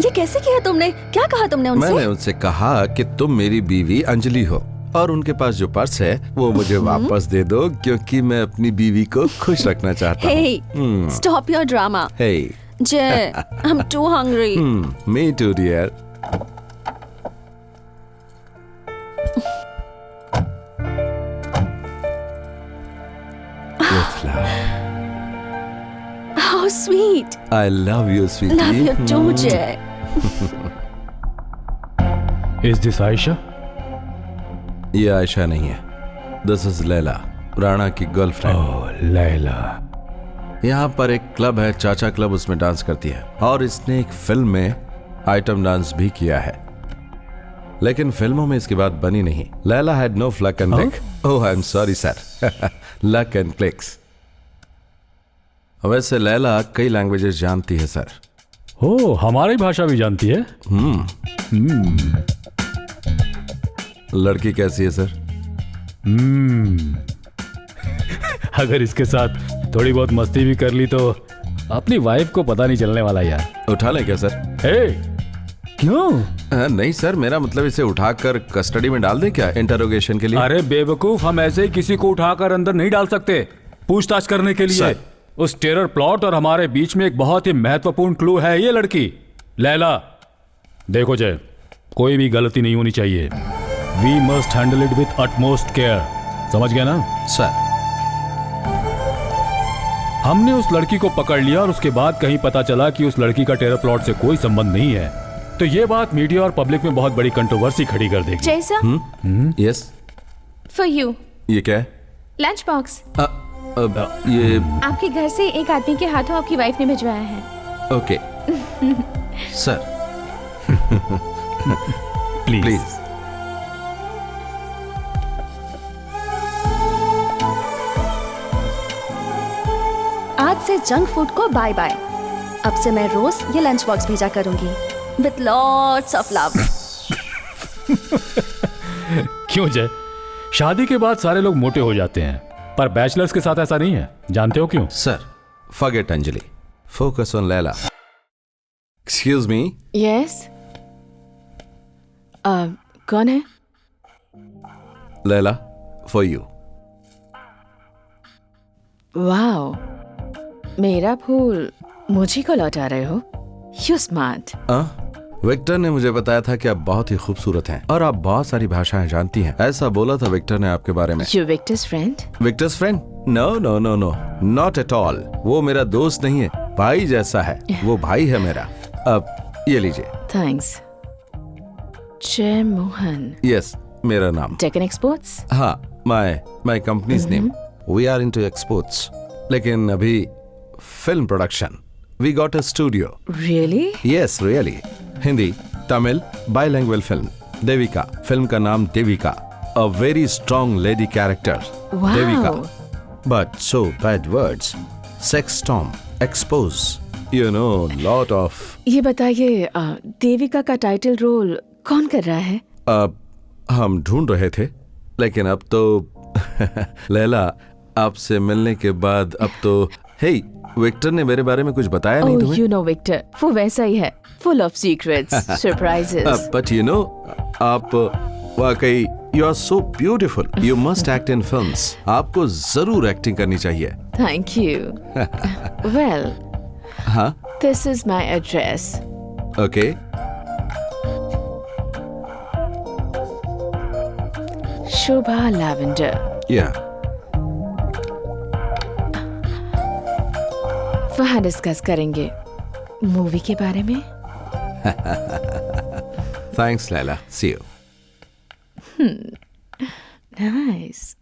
ये कैसे किया तुमने? क्या कहा तुमने उनसे? मैंने उनसे कहा कि तुम मेरी बीवी अंजलि हो और उनके पास जो पर्स है वो मुझे वापस दे दो, क्योंकि मैं अपनी बीवी को खुश रखना चाहता हूँ। Hey, stop your drama. Hey. Jay, I'm too hungry. Me too, dear. With love. How sweet. I love you, sweetie. Love you too, Jay. Is this Aisha? ये आयशा नहीं है। दिस इज लैला, राणा की गर्लफ्रेंड। ओह, लैला। यहाँ पर एक क्लब है, चाचा club, उसमें डांस करती है और इसने एक फिल्म में आइटम डांस भी किया है, लेकिन फिल्मों में इसकी बात बनी नहीं। Laila had no fluke and click. Oh, I am sorry sir. Luck and clicks. वैसे लैला कई लैंग्वेजेस जानती है सर। ओह, हमारी भाषा भी जानती है। लड़की कैसी है सर? अगर इसके साथ थोड़ी बहुत मस्ती भी कर ली तो अपनी वाइफ को पता नहीं चलने वाला यार। उठा लें क्या सर? क्यों? नहीं सर, मेरा मतलब इसे उठाकर कस्टडी में डाल दें क्या, इंटरोगेशन के लिए? अरे बेवकूफ, हम ऐसे ही किसी को उठाकर अंदर नहीं डाल सकते, पूछताछ करने के लिए। सर। उस टेरर प्लॉट और हमारे बीच में एक बहुत ही महत्वपूर्ण क्लू है ये लड़की लैला। देखो जय, कोई भी गलती नहीं होनी चाहिए। We must handle it with utmost care, समझ गया ना? सर। हमने उस लड़की को पकड़ लिया और उसके बाद कहीं पता चला कि उस लड़की का टेरर प्लॉट से कोई संबंध नहीं है, तो ये बात मीडिया और पब्लिक में बहुत बड़ी कंट्रोवर्सी खड़ी कर देगी। जैसा यस। For you. ये क्या है? Lunch box. ये आपके घर से एक आदमी के हाथों आपकी वाइफ ने भिजवाया है। Okay sir. प्लीज। आज से जंक फूड को बाय बाय। अब से मैं रोज ये लंच बॉक्स भेजा करूंगी विथ लॉट्स ऑफ लव। क्यों जय? शादी के बाद सारे लोग मोटे हो जाते हैं, पर बैचलर्स के साथ ऐसा नहीं है, जानते हो क्यों? Sir, forget Anjali, focus on Laila. Excuse me. Yes. कौन है? Laila, for you. वाओ, मेरा फूल मुझे को लौटा रहे हो? You smart. विक्टर ने मुझे बताया था कि आप बहुत ही खूबसूरत हैं और आप बहुत सारी भाषाएं जानती हैं। ऐसा बोला था विक्टर ने आपके बारे में। You Victor's friend? Victor's friend? No no no no, not at all. वो मेरा दोस्त नहीं है, भाई जैसा है। वो भाई है मेरा। अब ये लीजिए। थैंक्स। जय मोहन। यस, मेरा नाम। डेक्कन एक्सपोर्ट्स? हाँ, my company's name. We are into exports, लेकिन अभी film production. We got a studio. Really? Yes, really. Hindi, Tamil, bilingual film. Devika, film का नाम Devika. A very strong lady character, Devika. But so bad words, sex storm, expose, you know, lot of. ये बताइए, देविका का title role कौन कर रहा है? हम ढूंढ रहे थे, लेकिन अब तो लैला, आपसे मिलने के बाद अब तो। हे, विक्टर ने मेरे बारे में कुछ बताया नहीं तुम्हें? यू नो विक्टर, वो वैसा ही है, full of secrets, surprises. But you know, आप वाकई you are so beautiful. You must act in films. आपको जरूर एक्टिंग करनी चाहिए। Thank you. वेल, हाँ, this is my address. Okay. Shobha Lavender. Yeah, वहाँ डिस्कस करेंगे मूवी के बारे में। Thanks Laila, see you. Nice.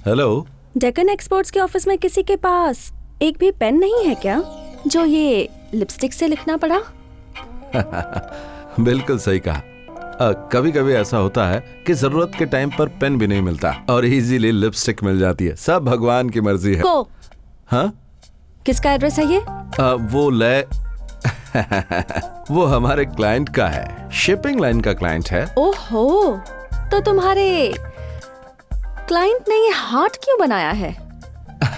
Hello. Deccan Exports के ऑफिस में किसी के पास एक भी पेन नहीं है क्या, जो ये लिपस्टिक से लिखना पड़ा? बिल्कुल सही कहा। कभी कभी ऐसा होता है कि जरूरत के टाइम पर पेन भी नहीं मिलता और इजीली लिपस्टिक मिल जाती है। सब भगवान की मर्जी है। को? हाँ? किसका एड्रेस है ये? वो वो हमारे क्लाइंट का है, शिपिंग लाइन का क्लाइंट है। ओहो, तो तुम्हारे क्लाइंट ने ये हार्ट क्यों बनाया है?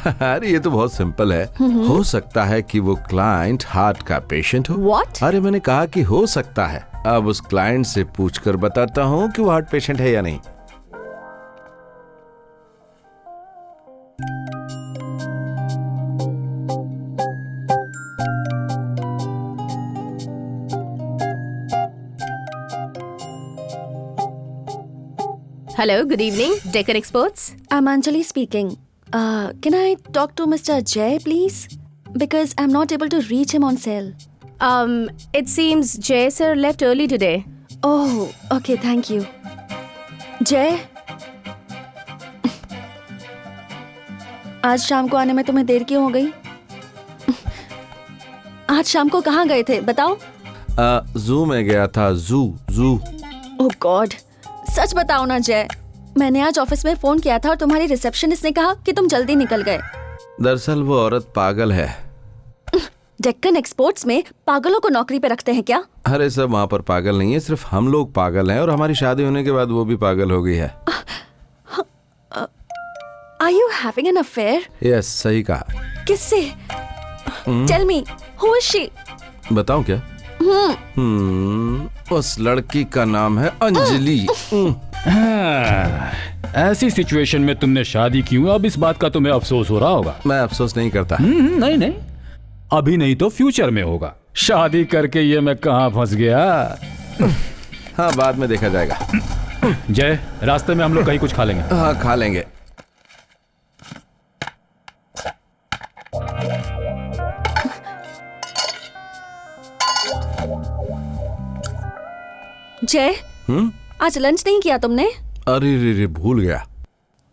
अरे ये तो बहुत सिंपल है। हो सकता है कि वो क्लाइंट हार्ट का पेशेंट हो। What? अरे मैंने कहा कि हो सकता है। अब उस क्लाइंट से पूछकर बताता हूँ कि वो हार्ट पेशेंट है या नहीं। Hello, good evening, Deccan Exports. I'm Anjali speaking. Can I talk to Mr. Jay, please? Because I'm not able to reach him on cell. It seems Jay sir left early today. Oh, okay, thank you. Jay? आज शाम को आने में तुम्हें देर क्यों हो गई? आज शाम को कहाँ गए थे, बताओ? जू में गया था। जू। ओह गॉड, सच बताओ ना जय। मैंने आज ऑफिस में फोन किया था और तुम्हारी रिसेप्शनिस्ट ने कहा कि तुम जल्दी निकल गए। दरअसल वो औरत पागल है। डेक्कन एक्सपोर्ट्स में पागलों को नौकरी पे रखते हैं क्या? अरे सब वहाँ पर पागल नहीं है, सिर्फ हम लोग पागल हैं और हमारी शादी होने के बाद वो भी पागल हो गई है। Are you having an affair? Yes, सही कहा। किससे? Tell me, who is she? बताऊं क्या? उस लड़की का नाम है अंजलि। ऐसी सिचुएशन में तुमने शादी क्यों? अब इस बात का तुम्हें अफसोस हो रहा होगा। मैं अफसोस नहीं करता। नहीं नहीं, अभी नहीं तो फ्यूचर में होगा। शादी करके ये मैं कहाँ फंस गया। हाँ, बाद में देखा जाएगा। जय, रास्ते में हम लोग कहीं कुछ खा लेंगे। हाँ, खा लेंगे। जय, आज लंच नहीं किया तुमने? अरे रे भूल गया।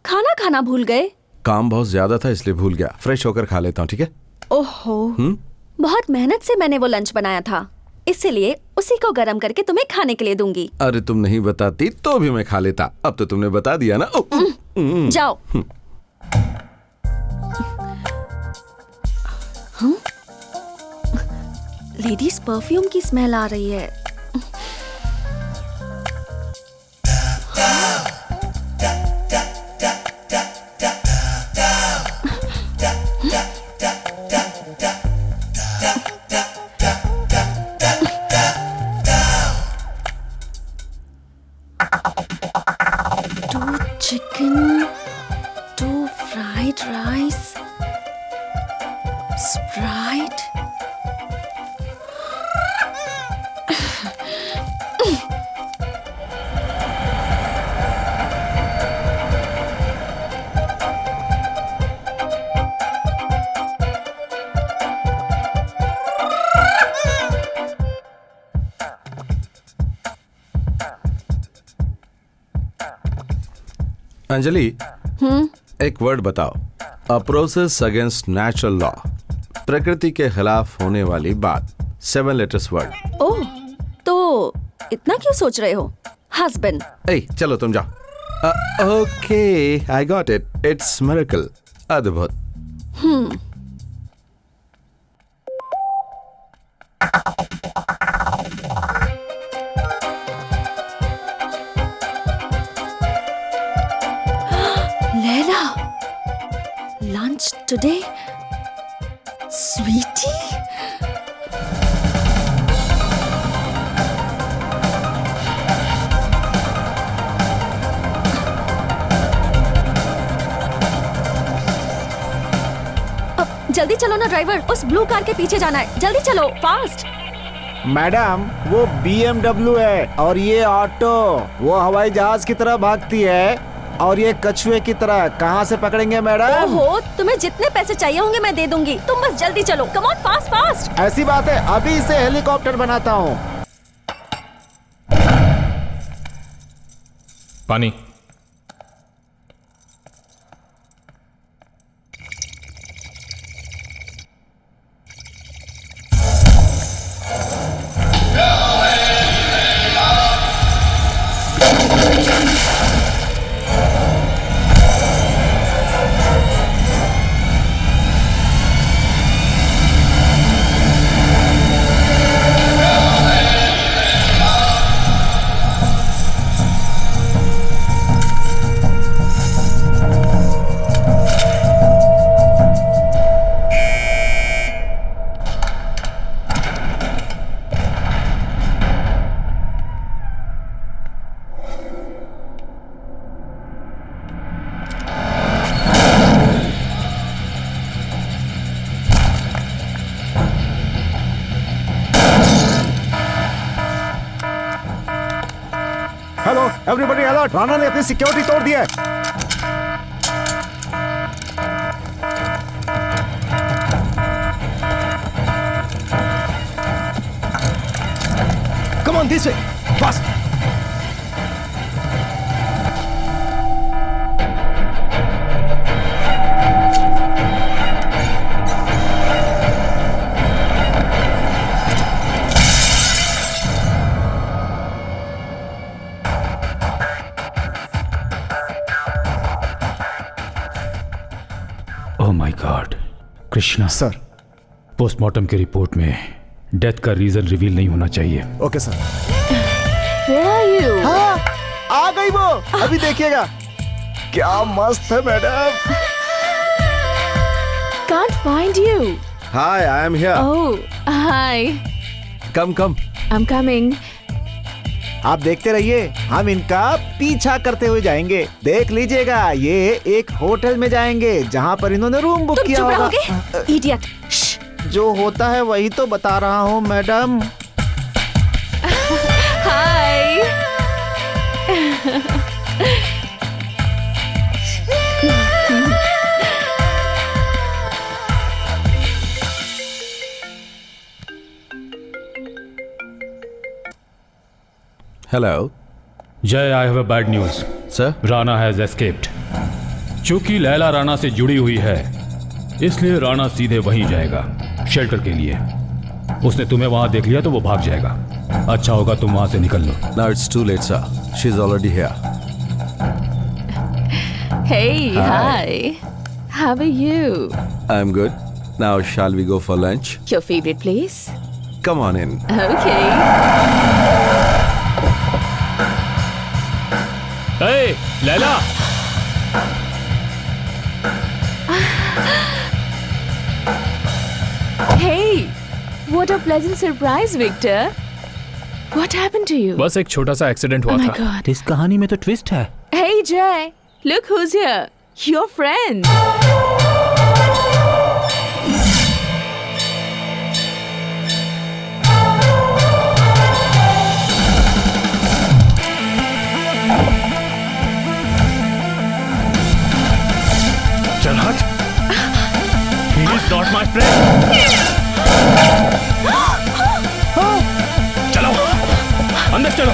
खाना खाना भूल गए? काम बहुत ज्यादा था इसलिए भूल गया। फ्रेश होकर खा लेता हूँ, ठीक है? ओहो, बहुत मेहनत से मैंने वो लंच बनाया था, इसलिए उसी को गरम करके तुम्हें खाने के लिए दूंगी। अरे तुम नहीं बताती तो भी मैं खा लेता। अब तो तुमने बता दिया ना। जाओ। लेडीज परफ्यूम की स्मेल आ रही है। Chicken, 2 fried rice, Sprite. Anjali, एक वर्ड बताओ। A process against natural law, प्रकृति के खिलाफ होने वाली बात। 7 लेटर्स वर्ड। ओह, तो इतना क्यों सोच रहे हो? हस्बैंड। ए, चलो तुम जाओ। Okay, I got it. It's miracle. अद्भुत। Leila, lunch today? Sweetie? जल्दी चलो ना ड्राइवर, उस ब्लू कार के पीछे जाना है। जल्दी चलो, फास्ट। मैडम, वो BMW है और ये ऑटो। वो हवाई जहाज की तरह भागती है और ये कछुए की तरह। कहाँ से पकड़ेंगे मैडम? ओहो, तुम्हें जितने पैसे चाहिए होंगे मैं दे दूंगी, तुम बस जल्दी चलो। Come on, fast fast. ऐसी बात है, अभी इसे हेलीकॉप्टर बनाता हूँ। पानी। हेलो एवरीबॉडी अलर्ट, राणा ने अपनी सिक्योरिटी तोड़ दी है। Come on, this way, fast. Oh my God, Krishna. Sir, postmortem की रिपोर्ट में डेथ का रीजन रिवील नहीं होना चाहिए। Okay sir. Where are you? हाँ, आ गई वो। अभी देखिएगा क्या मस्त है madam. Can't find you. Hi, I am here. Oh, hi. Come. I'm coming. आप देखते रहिए, हम इनका पीछा करते हुए जाएंगे। देख लीजिएगा, ये एक होटल में जाएंगे जहाँ पर इन्होंने रूम बुक किया होगा। इडियट। जो होता है वही तो बता रहा हूँ मैडम। Hi. Hello. जय, आई have a bad news. Sir? Rana has escaped. चूंकि लैला राणा से जुड़ी हुई है, इसलिए राणा सीधे वहीं जाएगा, शेल्टर के लिए। उसने तुम्हें वहां देख लिया तो वो भाग जाएगा। अच्छा होगा तुम वहां से निकल लो। Now it's too late, sir. She's already here. Hey, hi. How are you? I'm good. Now shall we go for lunch? Your favorite place? Come on in. Okay. Hey, Laila! Hey, what a pleasant surprise, Victor. What happened to you? बस एक छोटा सा accident Oh हुआ my था। God. इस कहानी में तो ट्विस्ट है। Hey, Jay. Look who's here. Your friend. चल हट। He is not my friend. चलो, अंदर चलो।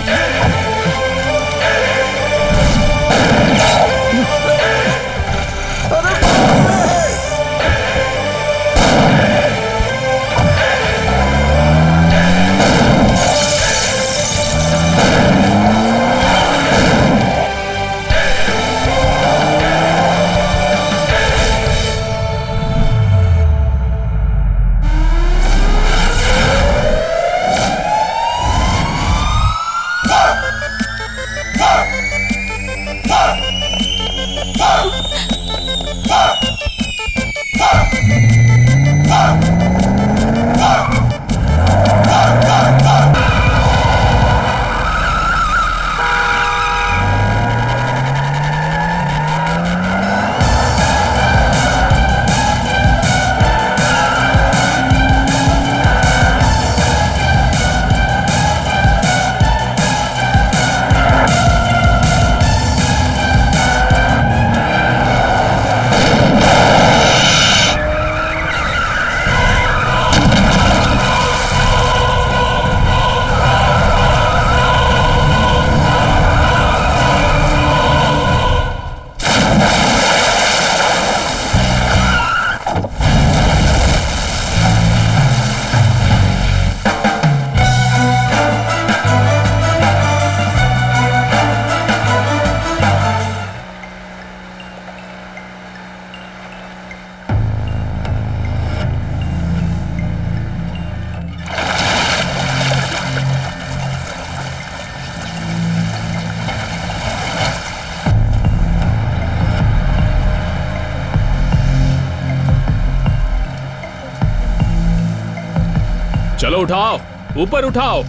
चलो उठाओ, ऊपर उठाओ।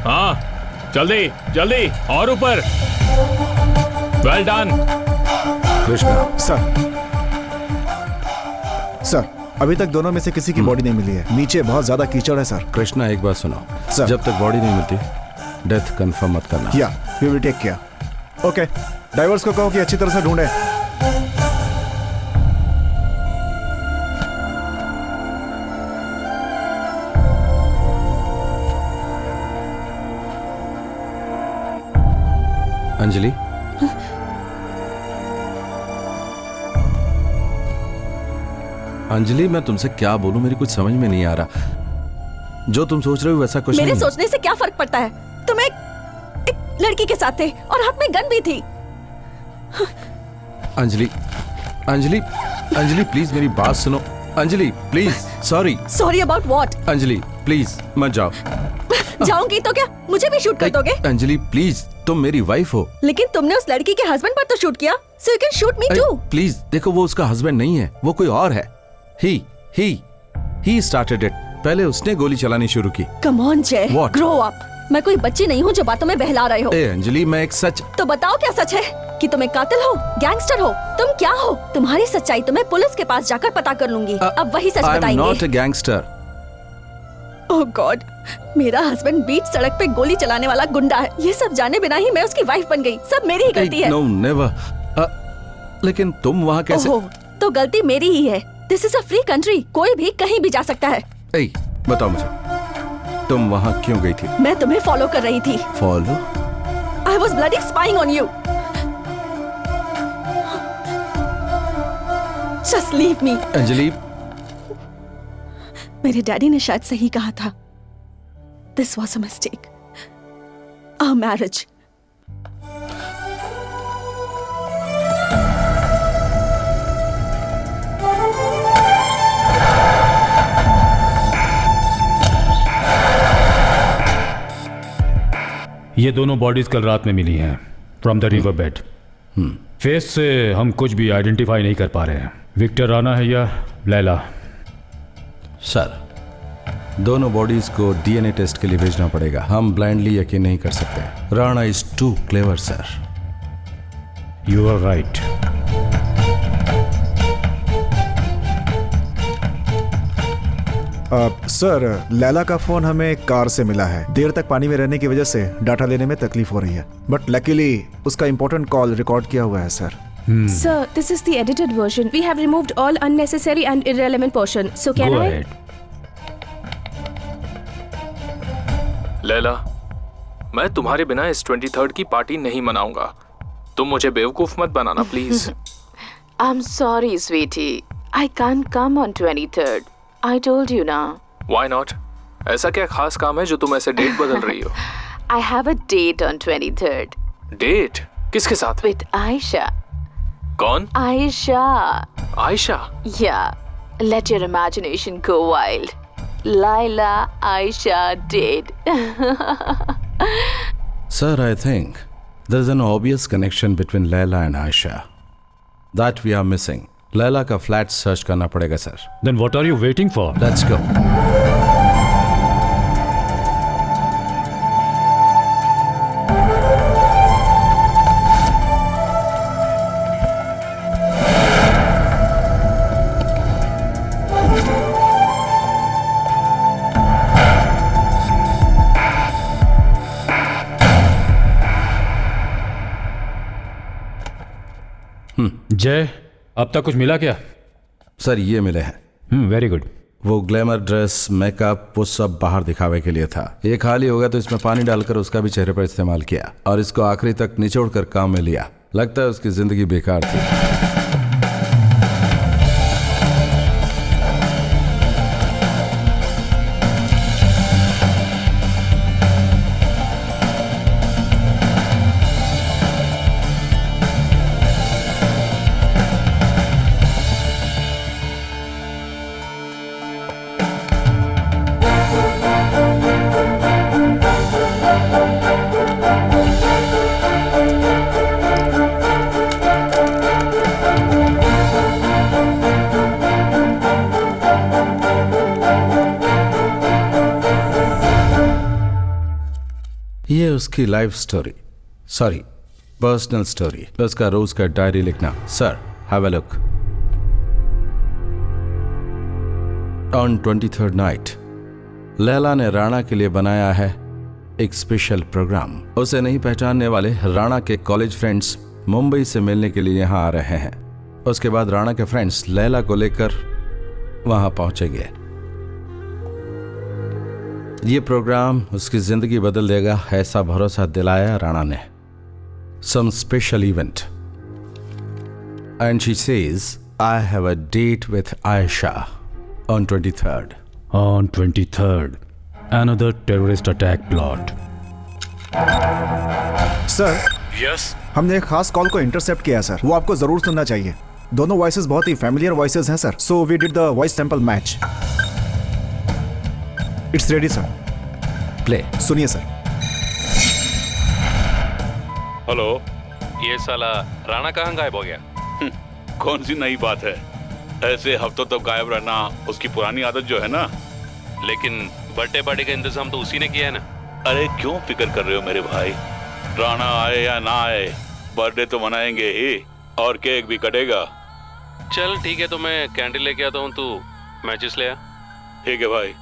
हाँ, जल्दी जल्दी और ऊपर। Well done. कृष्णा। सर, अभी तक दोनों में से किसी की बॉडी नहीं मिली है। नीचे बहुत ज्यादा कीचड़ है सर। कृष्णा, एक बात सुनो। सर। जब तक बॉडी नहीं मिलती डेथ कंफर्म मत करना। या we will take care. Okay, drivers को कहो कि अच्छी तरह से ढूंढे। अंजलि, अंजलि, मैं तुमसे क्या बोलूं, मेरी कुछ समझ में नहीं आ रहा। जो तुम सोच रहे हो वैसा कुछ मेरे नहीं। सोचने से क्या फर्क पड़ता है? तुम एक लड़की के साथ थे और हाथ में गन भी थी। अंजलि, अंजलि, अंजलि, प्लीज मेरी बात सुनो। Anjali please, sorry. Sorry about what? Anjali please मत जाओ। जाऊंगी तो क्या मुझे भी शूट कर दोगे? अंजलि प्लीज, तुम मेरी वाइफ हो। लेकिन तुमने उस लड़की के हस्बैंड पर तो शूट किया, so you can shoot me too. Please देखो, वो उसका हस्बैंड नहीं है, वो कोई और है। He started it. पहले उसने गोली चलानी शुरू की। कम ऑन जय, What? Grow up. मैं कोई बच्ची नहीं हूँ जो बातों में बहला रहे हो। ए अंजलि, मैं एक सच। तो बताओ क्या सच है? कि तुम एक कातिल हो, गैंगस्टर हो, तुम क्या हो? तुम्हारी सच्चाई तो मैं पुलिस के पास जाकर पता कर लूंगी। अब वही सच बताएंगे। I am not a gangster. Oh God, मेरा हस्बैंड बीच सड़क पे गोली चलाने वाला गुंडा है। ये सब जाने बिना ही मैं उसकी वाइफ बन गई। सब मेरी ही गलती है। No never. लेकिन तुम वहाँ कैसे? ओहो, तो गलती मेरी ही है। This is a free country, कोई भी कहीं भी जा सकता है। बताओ मुझे, तुम वहाँ क्यों गई थी? मैं तुम्हें फॉलो कर रही थी। Follow? I was bloody spying on you. Just leave me. Anjali, मेरे डैडी ने शायद सही कहा था। This was a mistake. Our marriage. ये दोनों बॉडीज कल रात में मिली हैं from the river bed. Face से हम कुछ भी आइडेंटिफाई नहीं कर पा रहे हैं। विक्टर राणा है या लैला? सर, दोनों बॉडीज को डीएनए टेस्ट के लिए भेजना पड़ेगा। हम ब्लाइंडली यकीन नहीं कर सकते। Rana is too clever sir. You are right. Sir, Laila का फोन हमें कार से मिला है। देर तक पानी में रहने की वजह से डाटा लेने में तकलीफ हो रही है, बट लकीली उसका इंपॉर्टेंट कॉल रिकॉर्ड किया हुआ है sir. Sir, this is the edited version. We have removed all unnecessary and irrelevant portion. So can Go I? ahead. Laila, मैं तुम्हारे बिना इस 23rd की पार्टी नहीं मनाऊंगा। तुम मुझे बेवकूफ मत बनाना please. I'm sorry, sweetie. I can't come on 23rd. I told you now. Why not? ऐसा क्या खास काम है जो तुम ऐसे डेट बदल रही हो? I have a date on 23rd. Date? किसके साथ? With Aisha. कौन? Aisha. Aisha? Yeah. Let your imagination go wild. Laila Aisha date. Sir, I think there is an obvious connection between Laila and Aisha that we are missing. Laila का flat search करना पड़ेगा sir. Then what are you waiting for? Let's go. जय, अब तक कुछ मिला क्या? Sir, ये मिले हैं। Very good. वो ग्लैमर ड्रेस, मेकअप, वो सब बाहर दिखावे के लिए था। ये खाली हो गया तो इसमें पानी डालकर उसका भी चेहरे पर इस्तेमाल किया और इसको आखिरी तक निचोड़ कर काम में लिया। लगता है उसकी जिंदगी बेकार थी। ये उसकी life story, sorry personal story, उसका रोज का डायरी लिखना। Sir, have a look. On 23rd night Laila ने राणा के लिए बनाया है एक स्पेशल प्रोग्राम। उसे नहीं पहचानने वाले राणा के कॉलेज फ्रेंड्स मुंबई से मिलने के लिए यहाँ आ रहे हैं। उसके बाद राणा के फ्रेंड्स लैला को लेकर वहां पहुंचेंगे। ये प्रोग्राम उसकी जिंदगी बदल देगा, ऐसा भरोसा दिलाया राणा ने। Some special event and she says I have a date with Aisha on 23rd। On 23rd, another terrorist attack plot. Sir, yes, हमने एक खास कॉल को इंटरसेप्ट किया सर। वो आपको जरूर सुनना चाहिए। दोनों वॉइसेस बहुत ही फैमिलियर वॉइसेस हैं sir, so we did the voice sample match. It's ready sir. Play. सुनिए सर। हेलो, ये साला राणा कहाँ गायब हो गया? कौन सी नई बात है? ऐसे हफ्तों तक गायब रहना उसकी पुरानी आदत जो है ना। लेकिन बर्थडे पार्टी का इंतजाम तो उसी ने किया है ना। अरे क्यों फिक्र कर रहे हो मेरे भाई? राणा आए या ना आए, बर्थडे तो मनाएंगे ही और केक भी कटेगा। चल ठीक है, तो मैं कैंडल लेके आता हूँ, तू मैचेस ले आ। ठीक है भाई।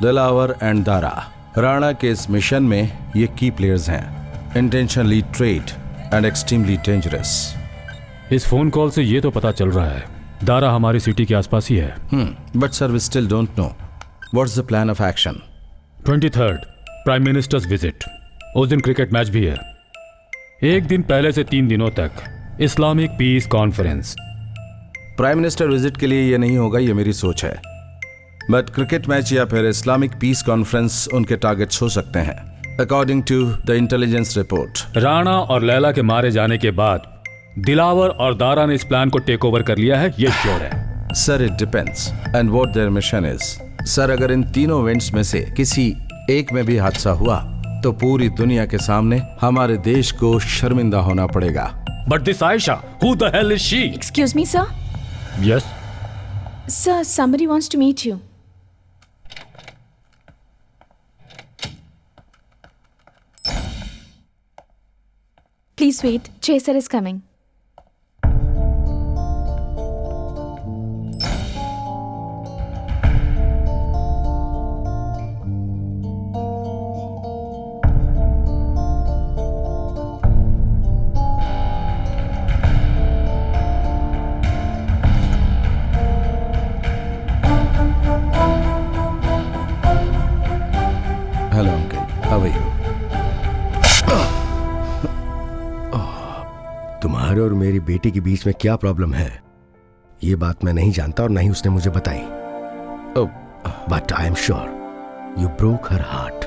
दिलावर एंड दारा, राणा के इस मिशन में ये की प्लेयर्स हैं, intentionally trade and extremely dangerous. इस फोन कॉल से ये तो पता चल रहा है दारा हमारी सिटी के आसपास ही है। But sir we still don't know what's the plan of action. 23rd prime minister's visit, उस दिन क्रिकेट मैच भी है। एक दिन पहले से 3 दिनों तक Islamic peace conference. Prime minister visit के लिए ये नहीं होगा, ये मेरी सोच है। बट क्रिकेट मैच या फिर इस्लामिक पीस कॉन्फ्रेंस उनके टारगेट्स हो सकते हैं according to the intelligence report. Rana और लैला के मारे जाने के बाद दिलावर और दारा ने इस प्लान को टेक ओवर कर लिया है, ये श्योर है। Sir it depends and what there mission is. Sir अगर इन तीनों इवेंट्स में से किसी एक में भी हादसा हुआ तो पूरी दुनिया के सामने हमारे देश को शर्मिंदा होना पड़ेगा। But this Ayesha, who the hell is she? Excuse me sir. Yes sir, somebody wants to meet you. Please wait. Chaser is coming. Hello uncle, how are you? तुम्हारे और मेरी बेटी के बीच में क्या प्रॉब्लम है ये बात मैं नहीं जानता और नहीं उसने मुझे बताई। But I am sure you broke her heart.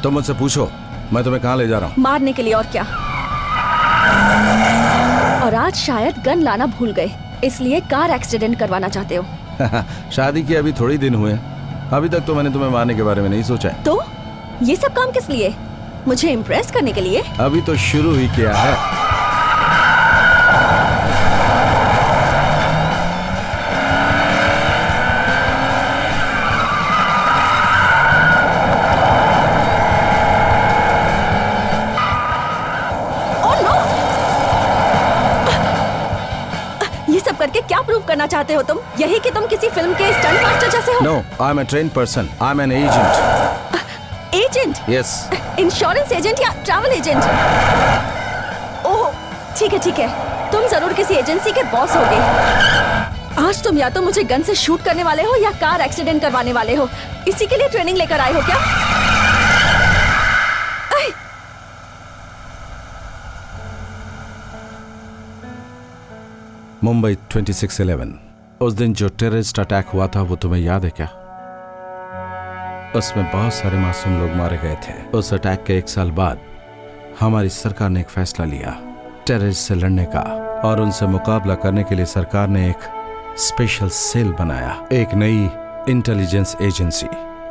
तो मुझसे पूछो मैं तुम्हें कहां ले जा रहा हूं? मारने के लिए, और क्या। और आज शायद गन लाना भूल गए, इसलिए कार एक्सीडेंट करवाना चाहते हो। शादी के अभी थोड़ी दिन हुए, अभी तक तो मैंने तुम्हें मारने के बारे में नहीं सोचा है। तो ये सब काम किस लिए? मुझे इम्प्रेस करने के लिए? अभी तो शुरू ही किया है। करके क्या प्रूव करना चाहते हो तुम? यही कि तुम किसी फिल्म के स्टंट मास्टर जैसे हो? No, I'm a trained person. I'm an agent. Agent? Yes. Insurance agent या ट्रैवल एजेंट? ओह, ठीक है। तुम जरूर किसी एजेंसी के बॉस होगे। आज तुम या तो मुझे गन से शूट करने वाले हो या कार एक्सीडेंट करवाने वाले हो। इसी के लिए ट्रेनिंग लेकर आए हो क्या? मुंबई 26/11, उस दिन जो टेररिस्ट अटैक हुआ था वो तुम्हें याद है क्या? उसमें बहुत सारे मासूम लोग मारे गए थे। उस अटैक के 1 साल बाद हमारी सरकार ने एक फैसला लिया टेररिस्ट से लड़ने का, और उनसे मुकाबला करने के लिए सरकार ने एक स्पेशल सेल बनाया, एक नई इंटेलिजेंस एजेंसी।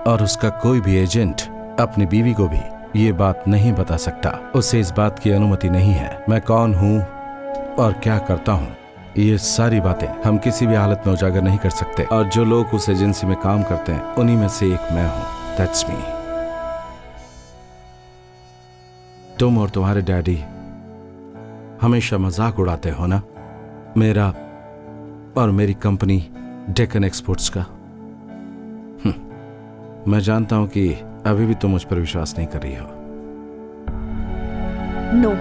और उसका कोई भी एजेंट अपनी बीवी को भी ये बात नहीं बता सकता, उसे इस बात की अनुमति नहीं है। मैं कौन हूँ और क्या करता हूँ, ये सारी बातें हम किसी भी हालत में उजागर नहीं कर सकते। और जो लोग उस एजेंसी में काम करते हैं उन्हीं में से एक मैं हूं। That's me. तुम और तुम्हारे डैडी हमेशा मजाक उड़ाते हो ना मेरा और मेरी कंपनी डेक्कन एक्सपोर्ट्स का। मैं जानता हूं कि अभी भी तुम मुझ पर विश्वास नहीं कर रही हो। No.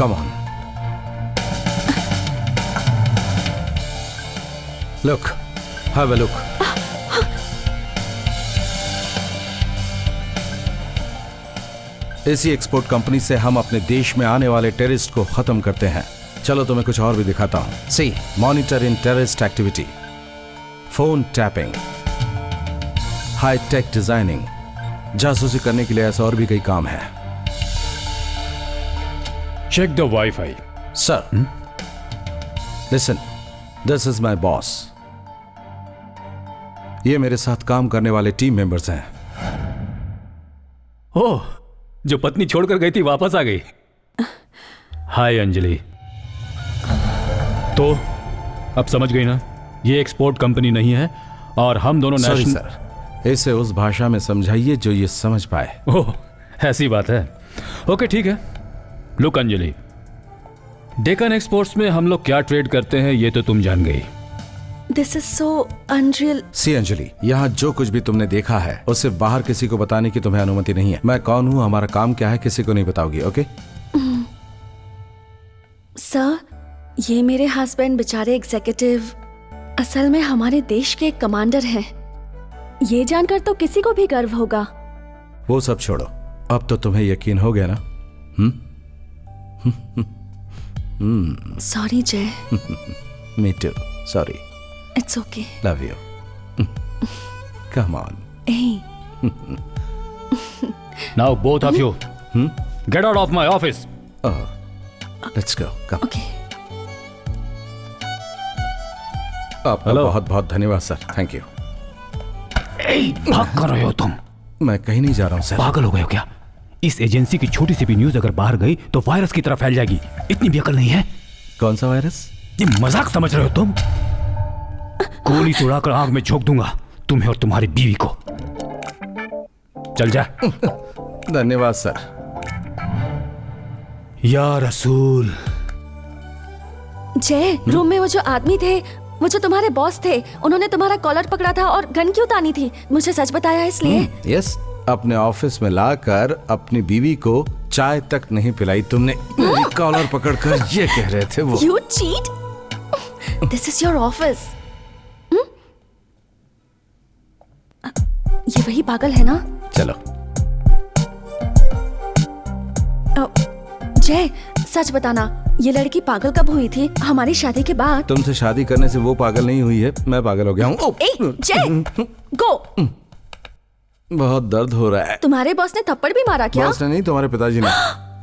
Come on. Look, have a look. इसी एक्सपोर्ट कंपनी से हम अपने देश में आने वाले टेररिस्ट को खत्म करते हैं। चलो तुम्हें कुछ और भी दिखाता हूं। See, monitor in terrorist activity, phone tapping, high tech designing. जासूसी करने के लिए ऐसा और भी कई काम है। Check the WiFi. Sir, listen, this is my boss. ये मेरे साथ काम करने वाले टीम मेंबर्स हैं। ओह, जो पत्नी छोड़कर गई थी वापस आ गई। हाय अंजलि। तो अब समझ गई ना, ये एक्सपोर्ट कंपनी नहीं है और हम दोनों सॉरी नेशनल। सर, इसे उस भाषा में समझाइए जो ये समझ पाए। ओह, ऐसी बात है। ओके ठीक है। लुक अंजलि, डेकन एक्सपोर्ट्स में हम लोग क्या ट्रेड करते हैं ये तो तुम जान गई। This is so unreal. See Anjali, यहाँ जो कुछ भी तुमने देखा है उसे बाहर किसी को बताने की तुम्हें अनुमति नहीं है। मैं कौन हूँ, हमारा काम क्या है, किसी को नहीं बताओगी, ओके? सर, ये मेरे हस्बैंड बेचारे एग्जीक्यूटिव असल में हमारे देश के कमांडर हैं। ये जानकर तो किसी को भी गर्व होगा। वो सब छोड़ो, अब तो तुम्हें यकीन हो गया ना? Sorry Jay. Me too, sorry. It's okay. Love you. Come on. Now both of you get out of my office. Let's go, come. Okay. आपका बहुत बहुत धन्यवाद सर, थैंक यू। भाग कर रहे हो तुम? मैं कहीं नहीं जा रहा हूँ सर। पागल हो गए हो क्या? इस एजेंसी की छोटी सी भी न्यूज अगर बाहर गई तो वायरस की तरह फैल जाएगी। इतनी भी अकल नहीं है? कौन सा वायरस? ये मजाक समझ रहे हो तुम? गोली से उड़ाकर आग में झोंक दूंगा तुम्हें और तुम्हारी बीवी को। चल जा। धन्यवाद सर। या रसूल। जय, रूम में वो जो आदमी थे, वो जो तुम्हारे बॉस थे, उन्होंने तुम्हारा कॉलर पकड़ा था और गन क्यों तानी थी? मुझे सच बताया इसलिए? यस, अपने ऑफिस में लाकर अपनी बीवी को चाय तक नहीं पिलाई तुमने। मेरी कॉलर पकड़कर ये कह रहे थे वो। You cheat? This is your office. ये वही पागल है ना? चलो। जय, सच बताना, ये लड़की पागल कब हुई थी? हमारी शादी के बाद? तुमसे शादी करने से वो पागल नहीं हुई है, मैं पागल हो गया हूँ। जय, गो। बहुत दर्द हो रहा है। तुम्हारे बॉस ने थप्पड़ भी मारा क्या? बॉस ने नहीं, तुम्हारे पिताजी ने।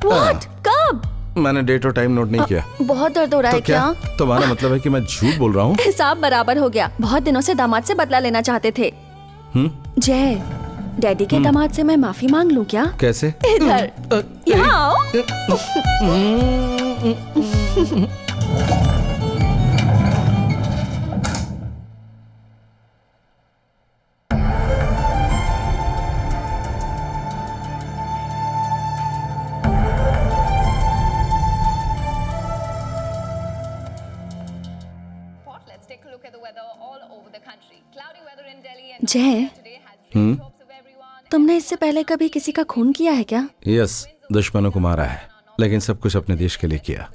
What? कब? मैंने डेट और टाइम नोट नहीं किया। बहुत दर्द हो रहा है क्या? तुम्हारा मतलब है कि मैं झूठ बोल रहा हूँ? हिसाब बराबर हो गया। बहुत दिनों से दामाद से बदला लेना चाहते थे। जय, डैडी के दामाद से मैं माफी मांग लूं क्या? कैसे? इधर, यहाँ आओ। जय, तुमने इससे पहले कभी किसी का खून किया है क्या? यस, दुश्मनों को मारा है, लेकिन सब कुछ अपने देश के लिए किया।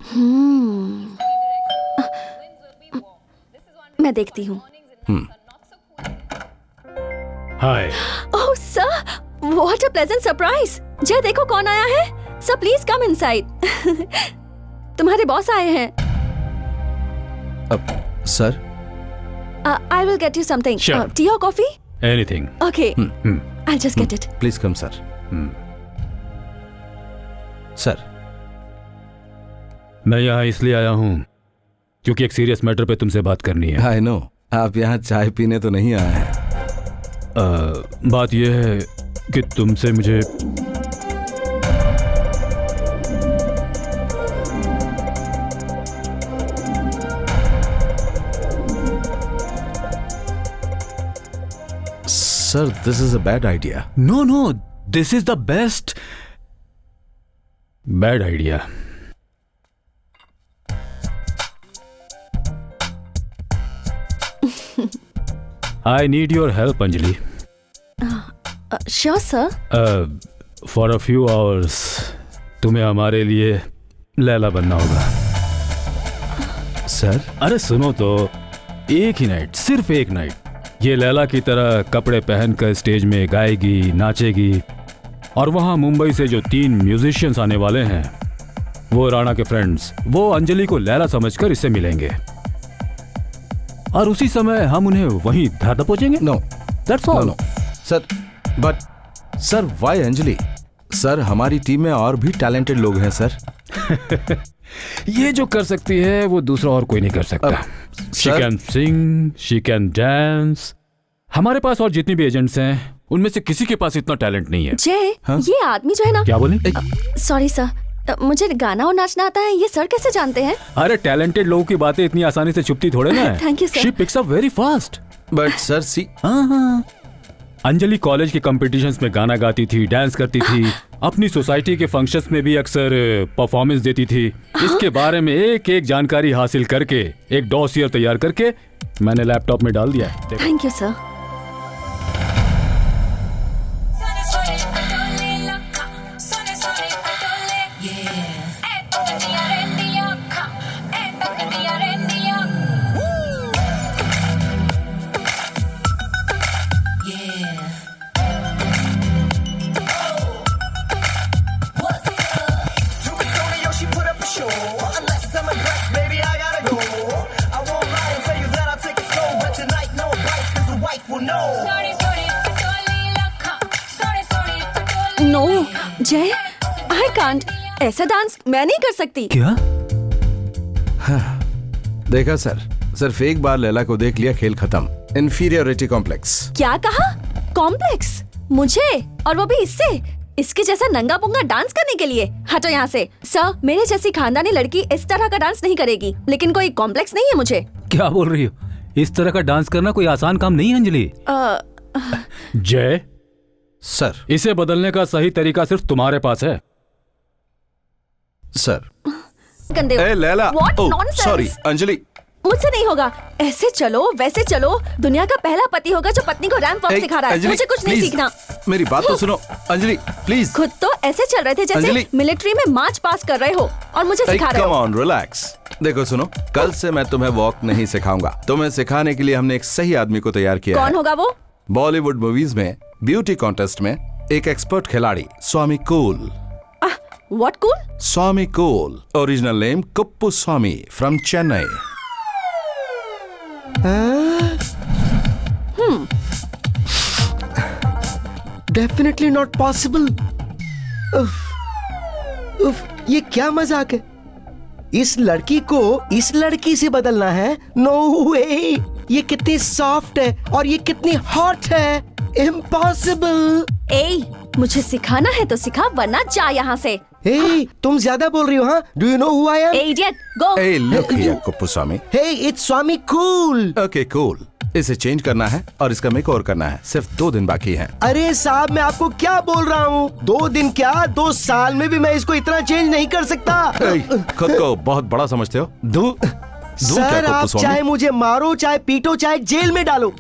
मैं देखती हूँ। Hi. Oh sir, what a pleasant surprise. Jay, देखो कौन आया है। Sir please come inside. तुम्हारे बॉस आए हैं। Sir, I will get you something. Sure. Tea or coffee? Anything. Okay. I'll just get it. Please come sir. Sir, मैं यहाँ इसलिए आया हूँ क्योंकि एक सीरियस मैटर पे तुमसे बात करनी है। आई नो, आप यहाँ चाय पीने तो नहीं आए हैं। बात यह है कि तुमसे मुझे Sir, this is a bad idea. No, this is the best. Bad idea. I need your help, Anjali. Sure, sir. For a few hours, तुम्हें हमारे लिए लैला बनना होगा। सर अरे सुनो तो, एक ही नाइट, सिर्फ एक नाइट, ये लैला की तरह कपड़े पहनकर स्टेज में गाएगी, नाचेगी, और वहां मुंबई से जो 3 म्यूजिशियंस आने वाले हैं, वो राणा के फ्रेंड्स, वो अंजलि को लैला समझकर इससे मिलेंगे, और उसी समय हम उन्हें वहीं धर दबोचेंगे। No, that's all. No sir, but sir why Anjali? Sir हमारी टीम में और भी टैलेंटेड लोग हैं सर। ये जो कर सकती है वो दूसरा और कोई नहीं कर सकता। She can sing, she can dance. हमारे पास और जितनी भी एजेंट्स हैं, उनमें से किसी के पास इतना टैलेंट नहीं है। जय, ये आदमी जो है ना, क्या बोले? सॉरी सर, मुझे गाना और नाचना आता है, ये सर कैसे जानते हैं? अरे टैलेंटेड लोगों की बातें इतनी आसानी से छुपती थोड़े ना है। Thank you sir. She picks up very fast. But sir see, हाँ, अंजलि कॉलेज के कंपटीशंस में गाना गाती थी, डांस करती थी, अपनी सोसाइटी के फंक्शंस में भी अक्सर परफॉर्मेंस देती थी। इसके बारे में एक एक जानकारी हासिल करके एक डॉसियर तैयार करके मैंने लैपटॉप में डाल दिया है। Thank you sir. नो जय, आई कांट, ऐसा डांस मैं नहीं कर सकती। क्या? हाँ, देखा सर, सिर्फ एक बार लैला को देख लिया, खेल खत्म। Inferiority complex. क्या कहा? कॉम्प्लेक्स? मुझे? और वो भी इससे? इसके जैसा नंगा पुंगा डांस करने के लिए? हटो यहाँ से। सर, मेरे जैसी खानदानी लड़की इस तरह का डांस नहीं करेगी, लेकिन कोई कॉम्प्लेक्स नहीं है मुझे। क्या बोल रही हो? इस तरह का डांस करना कोई आसान काम नहीं है अंजलि। जय सर, इसे बदलने का सही तरीका सिर्फ तुम्हारे पास है। सर गंदे। ए Laila, What oh nonsense? Sorry Anjali. मुझसे नहीं होगा। ऐसे चलो वैसे चलो, दुनिया का पहला पति होगा जो पत्नी को रैंप वॉक सिखा रहा है। मुझे कुछ नहीं सीखना। मेरी बात तो सुनो अंजलि, प्लीज। खुद तो ऐसे चल रहे थे जैसे मिलिट्री में मार्च पास कर रहे हो, और मुझे सिखा रहे हो। Come on, relax. देखो सुनो, कल से मैं तुम्हें वॉक नहीं सिखाऊंगा। तुम्हें सिखाने के लिए हमने एक सही आदमी को तैयार किया है। कौन होगा वो? बॉलीवुड मूवीज में ब्यूटी कॉन्टेस्ट में एक एक्सपर्ट खिलाड़ी, Swami cool. What cool? Swami cool, original name Kuppu Swami, from Chennai. Definitely not possible. ये क्या मजाक है? इस लड़की को इस लड़की से बदलना है? नो वे। ये कितनी सॉफ्ट है और ये कितनी हॉट है। इम्पॉसिबल। मुझे सिखाना है तो सिखा, वरना जा यहाँ से। तुम ज्यादा बोल रही हो। हाँ, do you know who I am? Idiot, go. Look here Kuppu Swami. It's Swami cool. Okay cool, इसे चेंज करना है और इसका मेकओवर करना है। सिर्फ 2 दिन बाकी हैं। अरे साहब, मैं आपको क्या बोल रहा हूँ? 2 दिन क्या, 2 साल में भी मैं इसको इतना चेंज नहीं कर सकता। खुद को बहुत बड़ा समझते हो? सर, आप चाहे मुझे मारो, चाहे पीटो, चाहे जेल में डालो,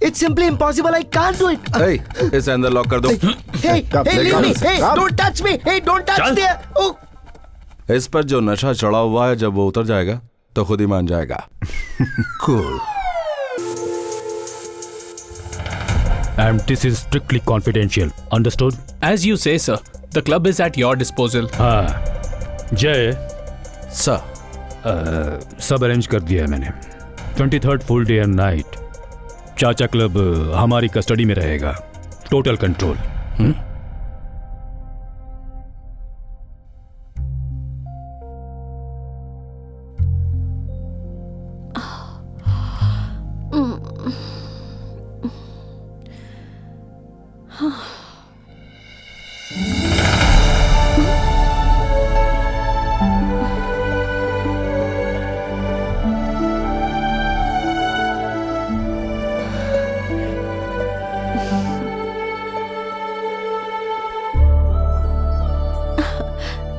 it's simply impossible. I can't do it. इसे अंदर लॉक कर दो। Don't touch me, don't touch there. इस पर जो नशा चढ़ा हुआ है, जब वो उतर जाएगा तो खुद ही मान जाएगा। Cool. And this is strictly confidential. Understood? As you say, sir. The club is at your disposal. हाँ, जय सर, सब अरेंज कर दिया है मैंने। 23rd full day and night चाचा क्लब हमारी कस्टडी में रहेगा। Total control.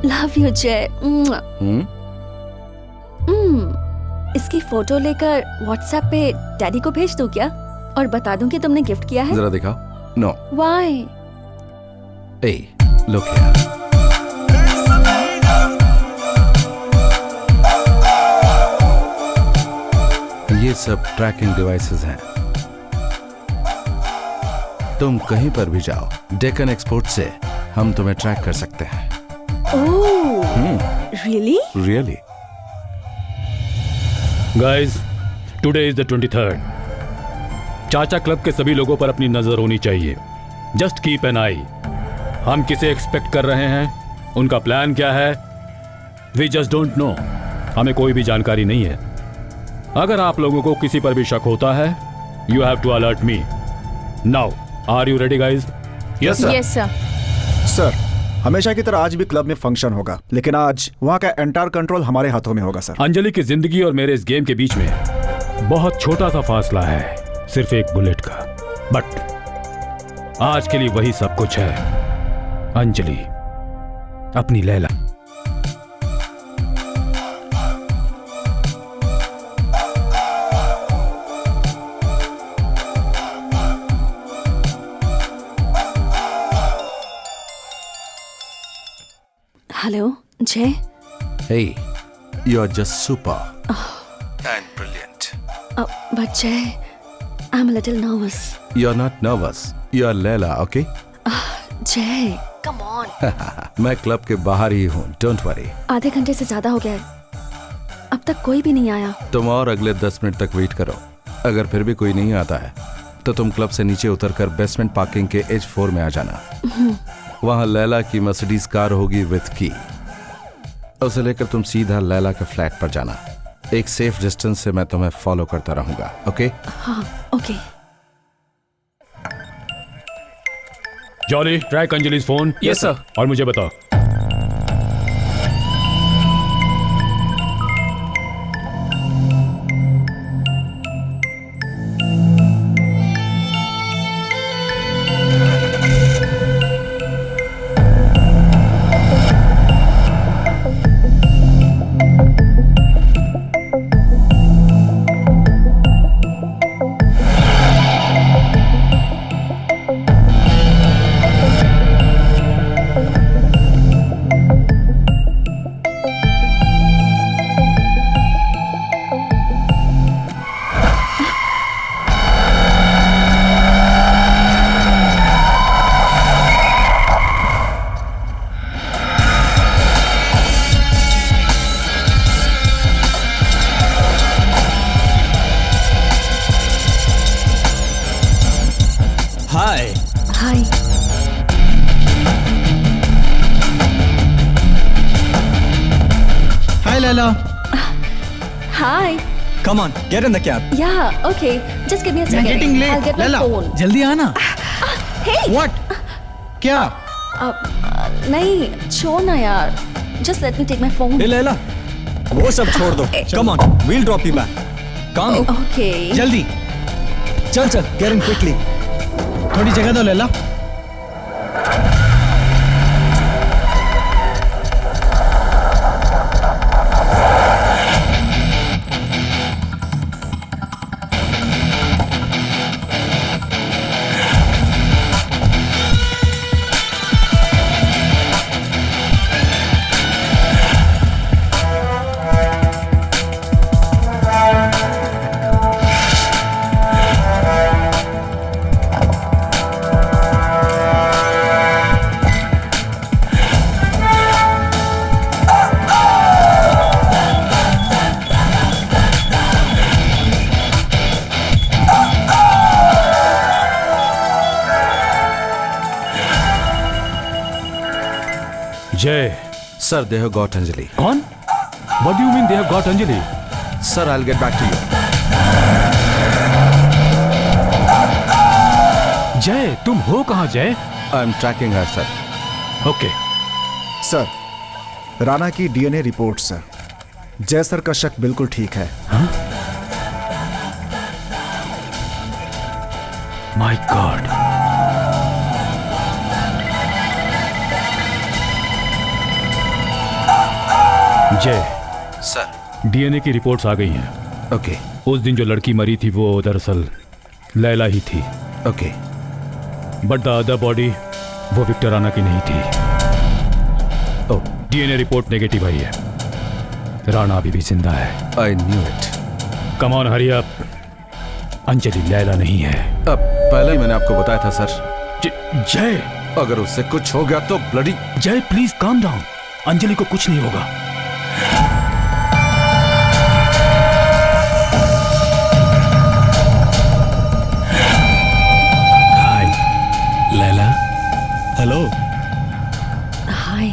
लव यू जय। इसकी फोटो लेकर व्हाट्सएप पे डैडी को भेज दूं क्या? और बता दूं कि तुमने गिफ्ट किया है? जरा दिखाओ। नो। व्हाई? Look here. ये सब ट्रैकिंग डिवाइसेस हैं। तुम कहीं पर भी जाओ, डेक्कन एक्सपोर्ट से हम तुम्हें ट्रैक कर सकते हैं। Really? Really? Guys, today is the 23rd। चाचा क्लब के सभी लोगों पर अपनी नजर होनी चाहिए। जस्ट कीप एन आई। हम किसे एक्सपेक्ट कर रहे हैं, उनका प्लान क्या है, वी जस्ट डोंट नो। हमें कोई भी जानकारी नहीं है। अगर आप लोगों को किसी पर भी शक होता है, you have to alert me now. Are you ready guys? Yes sir. Yes sir. Sir, हमेशा की तरह आज भी क्लब में फंक्शन होगा, लेकिन आज वहाँ का एंटायर कंट्रोल हमारे हाथों में होगा सर। अंजलि की जिंदगी और मेरे इस गेम के बीच में बहुत छोटा सा फासला है, सिर्फ एक बुलेट का। बट आज के लिए वही सब कुछ है। अंजलि, अपनी लैला। हेलो जय। Hey, you're just super and brilliant. But Jay, I'm a little nervous. You're not nervous. You're Leila, okay? Jay, come on. मैं क्लब के बाहर ही हूँ, डोंट वरी। आधे घंटे से ज्यादा हो गया है, अब तक कोई भी नहीं आया। तुम और अगले 10 मिनट तक वेट करो। अगर फिर भी कोई नहीं आता है तो तुम क्लब से नीचे उतरकर बेसमेंट पार्किंग के H4 में आ जाना। वहाँ लैला की मर्सिडीज कार होगी विथ की। उसे लेकर तुम सीधा लैला के फ्लैट पर जाना। एक सेफ डिस्टेंस से मैं तुम्हें फॉलो करता रहूंगा, ओके? हाँ, okay. Jolly, track Anjali's phone. Yes sir. और मुझे बताओ। Hi. Come on, get in the cab. Yeah, okay. Just give me a second. I'm getting late. I'll get my Lala, phone. जल्दी आना. Hey. What? क्या? नहीं, छोड़ ना यार. Just let me take my phone. Hey Laila, वो सब छोड़ दो. Come on, we'll drop you back. Come. Okay. जल्दी. चल, get in quickly. थोड़ी जगह दो Laila. Jay. Sir, they have got Anjali. Gone? What do you mean they have got Anjali? Sir, I'll get back to you. जय, तुम हो कहाँ जय? I'm tracking her, sir. Okay. Sir, Rana की DNA report sir. Jay sir का शक बिल्कुल ठीक है। My God. जय सर, डीएनए की रिपोर्ट्स आ गई हैं। ओके। उस दिन जो लड़की मरी थी वो दरअसल लैला ही थी। Okay. But the other body वो विक्टर राणा की नहीं थी। डीएनए रिपोर्ट नेगेटिव आई है। राणा अभी भी जिंदा है। I knew it. Come on hurry up. Anjali Laila नहीं है। अब पहले ही मैंने आपको बताया था सर। जय, अगर उससे कुछ हो गया तो ब्लडी। जय प्लीज काम डाउन। अंजलि को कुछ नहीं होगा। हाय लैला। हेलो। हाय।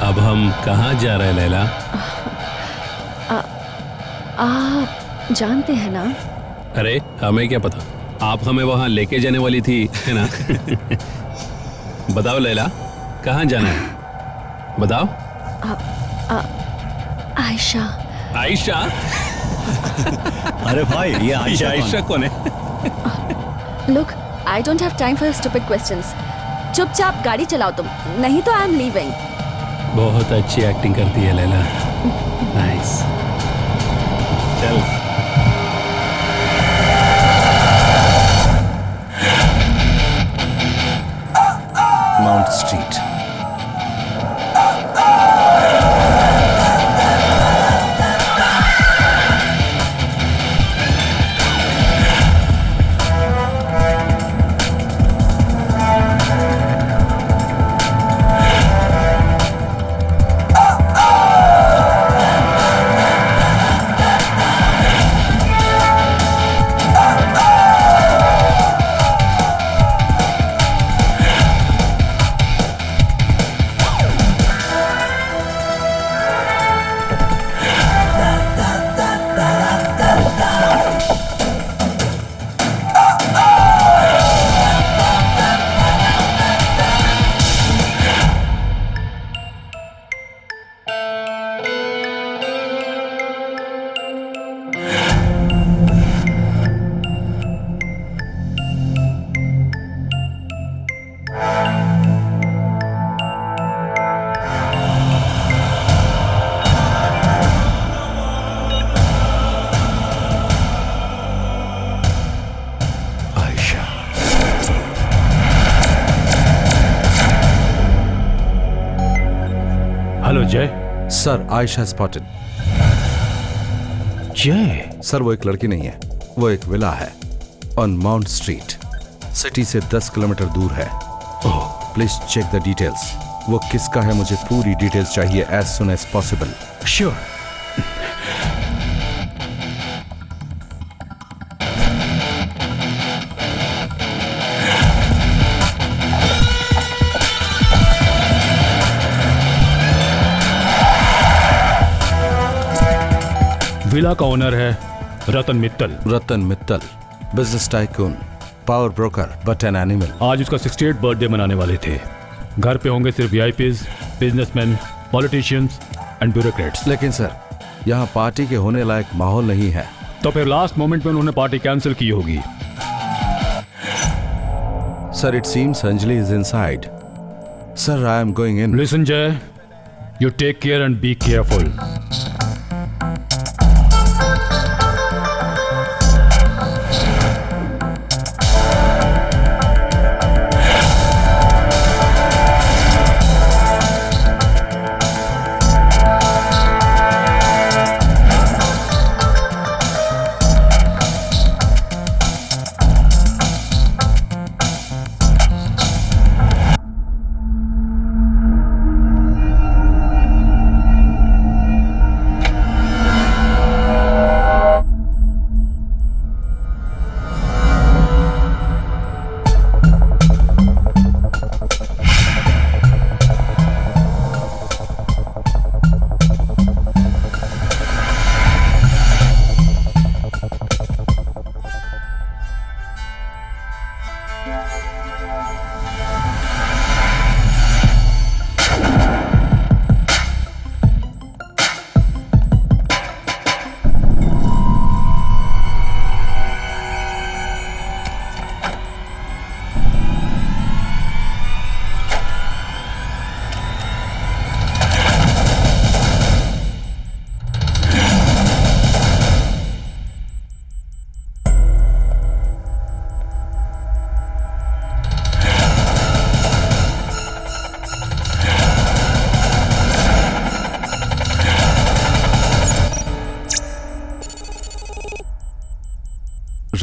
अब हम कहाँ जा रहे हैं लैला? आप जानते हैं ना? अरे हमें क्या पता, आप हमें वहां लेके जाने वाली थी, है ना? बताओ लैला, कहाँ जाना है? बताओ। आयशा। आयशा? अरे भाई, ये आयशा आयशा कौन है? Look, I don't have time for stupid questions. चुपचाप गाड़ी चलाओ तुम, नहीं तो आई एम लीविंग। बहुत अच्छी एक्टिंग करती है लैला। नाइस। चल। Mount street. हेलो जय। Sir, Ayesha spotted. जय? सर, वो एक लड़की नहीं है, वो एक विला है ऑन माउंट स्ट्रीट। सिटी से 10 किलोमीटर दूर है। Please check the details. वो किसका है, मुझे पूरी डिटेल्स चाहिए as soon as possible. Sure. Villa का ओनर है Ratan Mittal. Ratan Mittal, business tycoon, power broker, but an animal. आज उसका 68 बर्थडे मनाने वाले थे। घर पे होंगे सिर्फ VIPs, businessman, politicians and bureaucrats. लेकिन सर, यहाँ पार्टी के होने लायक माहौल नहीं है। तो फिर लास्ट मोमेंट में उन्होंने पार्टी कैंसिल की होगी। Sir, it seems Anjali is inside. Sir, I am going in. Listen Jay, you take care and be careful.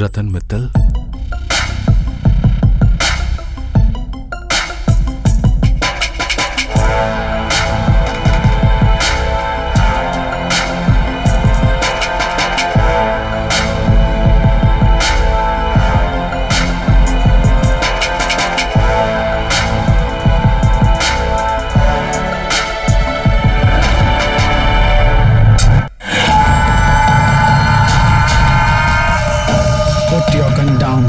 Ratan Mittal? Put your gun down.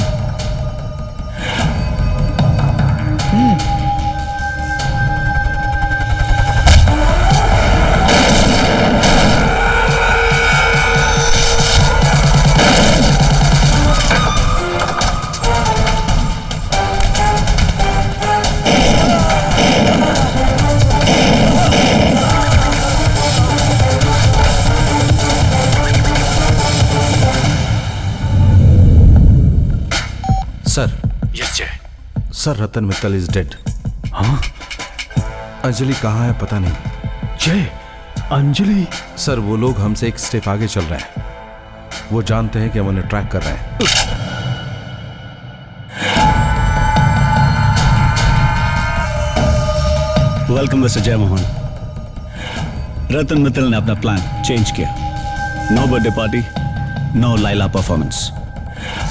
Sir, yes Jay. Sir Ratan Mittal is dead. हाँ? अंजलि कहाँ है पता नहीं। जय, अंजलि? सर वो लोग हमसे एक स्टेप आगे चल रहे हैं। वो जानते हैं कि हम उन्हें ट्रैक कर रहे हैं। वेलकम मिस्टर जय मोहन। रतन मित्तल ने अपना प्लान चेंज किया। No birthday party, no Laila performance.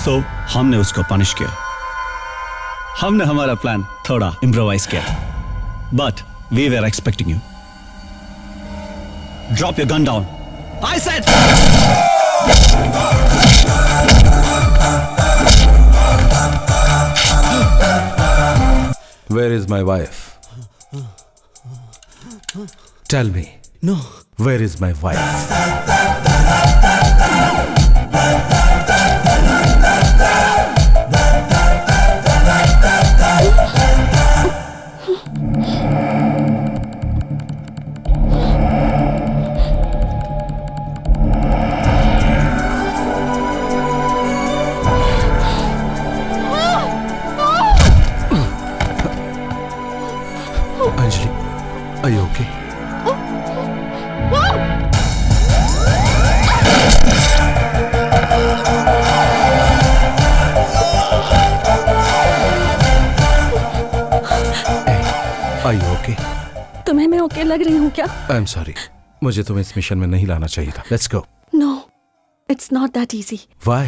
So हमने उसको पनिश किया। हमने हमारा प्लान थोड़ा इम्प्रोवाइज किया। But we were expecting you. Drop your gun down, I said. Where is my wife? Tell me. No. Where is my wife? Anjali, are you okay? Are you okay? तुम्हें मैं okay लग रही हूँ क्या? I'm sorry. मुझे तुम्हें इस mission में नहीं लाना चाहिए था. Let's go. No, it's not that easy. Why?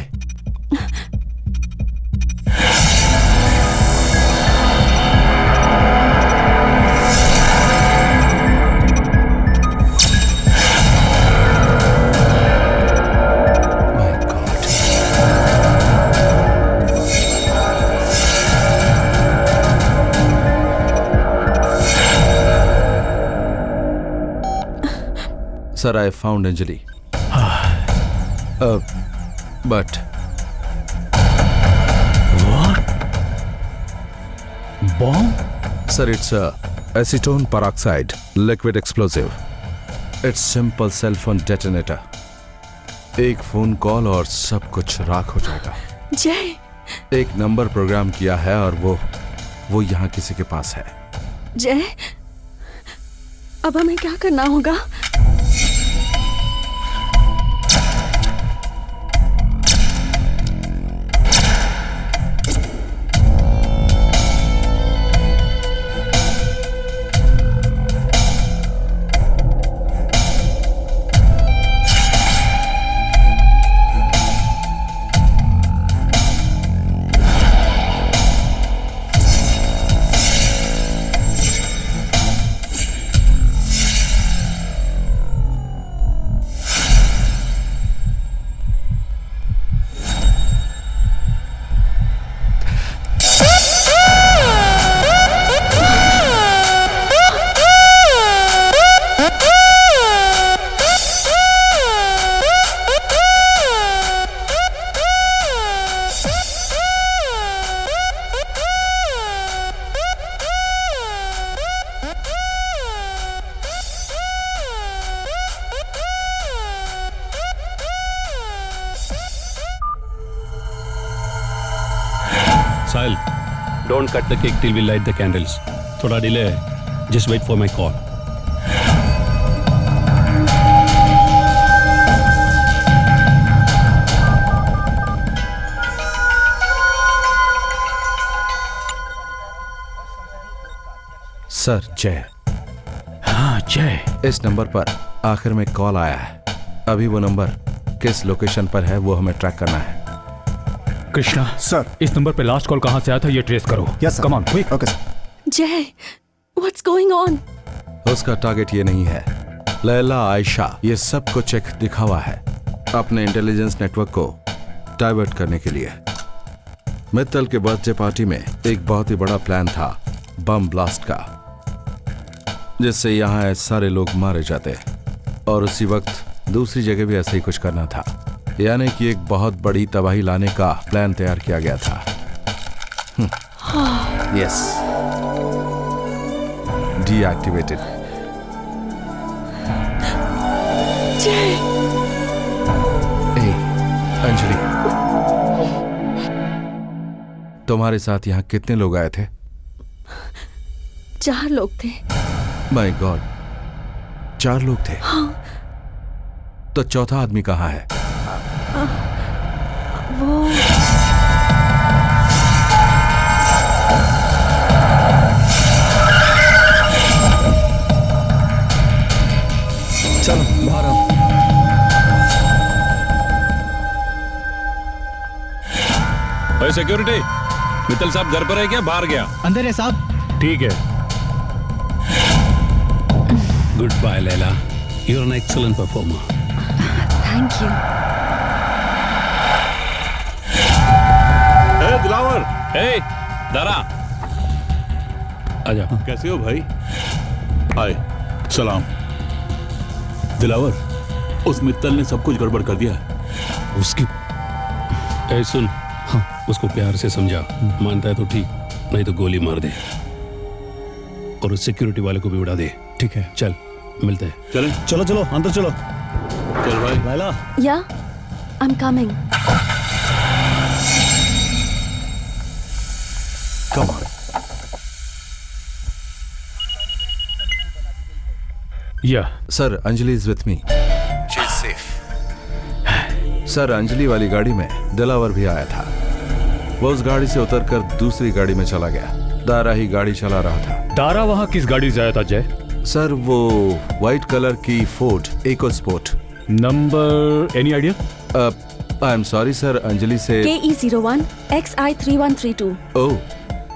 Sir, I found Anjali. But... What? Bomb? Sir, it's acetone peroxide, liquid explosive. It's simple cell phone detonator. एक फोन कॉल और सब कुछ राख हो जाएगा। जय, एक नंबर प्रोग्राम किया है और वो यहाँ किसी के पास है। जय, अब हमें क्या करना होगा? Sahil, don't cut the cake till we light the candles. थोड़ा डिले है. Just wait for my call. Sir जय। हाँ जय। इस नंबर पर आखिर में कॉल आया है। अभी वो नंबर किस लोकेशन पर है वो हमें ट्रैक करना है। कृष्णा सर, इस नंबर पे लास्ट कॉल कहाँ से आया था ये ट्रेस करो। Yes come on quick. Okay sir. जय, व्हाट्स गोइंग ऑन? उसका टारगेट ये नहीं है। लैला, आयशा, ये सब कुछ एक दिखावा है अपने इंटेलिजेंस नेटवर्क को डाइवर्ट करने के लिए। मित्तल के बर्थडे पार्टी में एक बहुत ही बड़ा प्लान था बम ब्लास्ट का, जिससे यहाँ सारे लोग मारे जाते, और उसी वक्त दूसरी जगह भी ऐसा ही कुछ करना था। यानी कि एक बहुत बड़ी तबाही लाने का प्लान तैयार किया गया था। Yes, deactivated. अंजलि, तुम्हारे साथ यहाँ कितने लोग आए थे? 4 लोग थे। माय गॉड, 4 लोग थे? हाँ। तो चौथा आदमी कहाँ है? वो चलो बाहर आओ। भाई सिक्योरिटी, मित्तल साहब घर पर है क्या बाहर गया? अंदर है साहब। ठीक है। Good bye Laila, you are an excellent performer. Thank you. ए दिलावर, ए दारा, आजा। कैसे हो भाई? हाय, सलाम। दिलावर, उस मित्तल ने सब कुछ गड़बड़ कर दिया है। उसकी ए सुन, हाँ, उसको प्यार से समझा, मानता है तो ठीक, नहीं तो गोली मार दे, और उस सिक्योरिटी वाले को भी उड़ा दे। ठीक है, चल मिलते हैं। चलें? चलो चलो अंदर चलो। चल भाई। Laila, yeah, I am coming. Come on. Yeah sir, Anjali is with me, she is safe. Sir, Anjali वाली गाड़ी में दिलावर भी आया था। वो उस गाड़ी से उतरकर दूसरी गाड़ी में चला गया। दारा ही गाड़ी चला रहा था। दारा वहाँ किस गाड़ी से आया था जय? सर, वो व्हाइट कलर की Ford EcoSport. Number any idea? I am sorry sir, Anjali से KE01 XI3132। ओह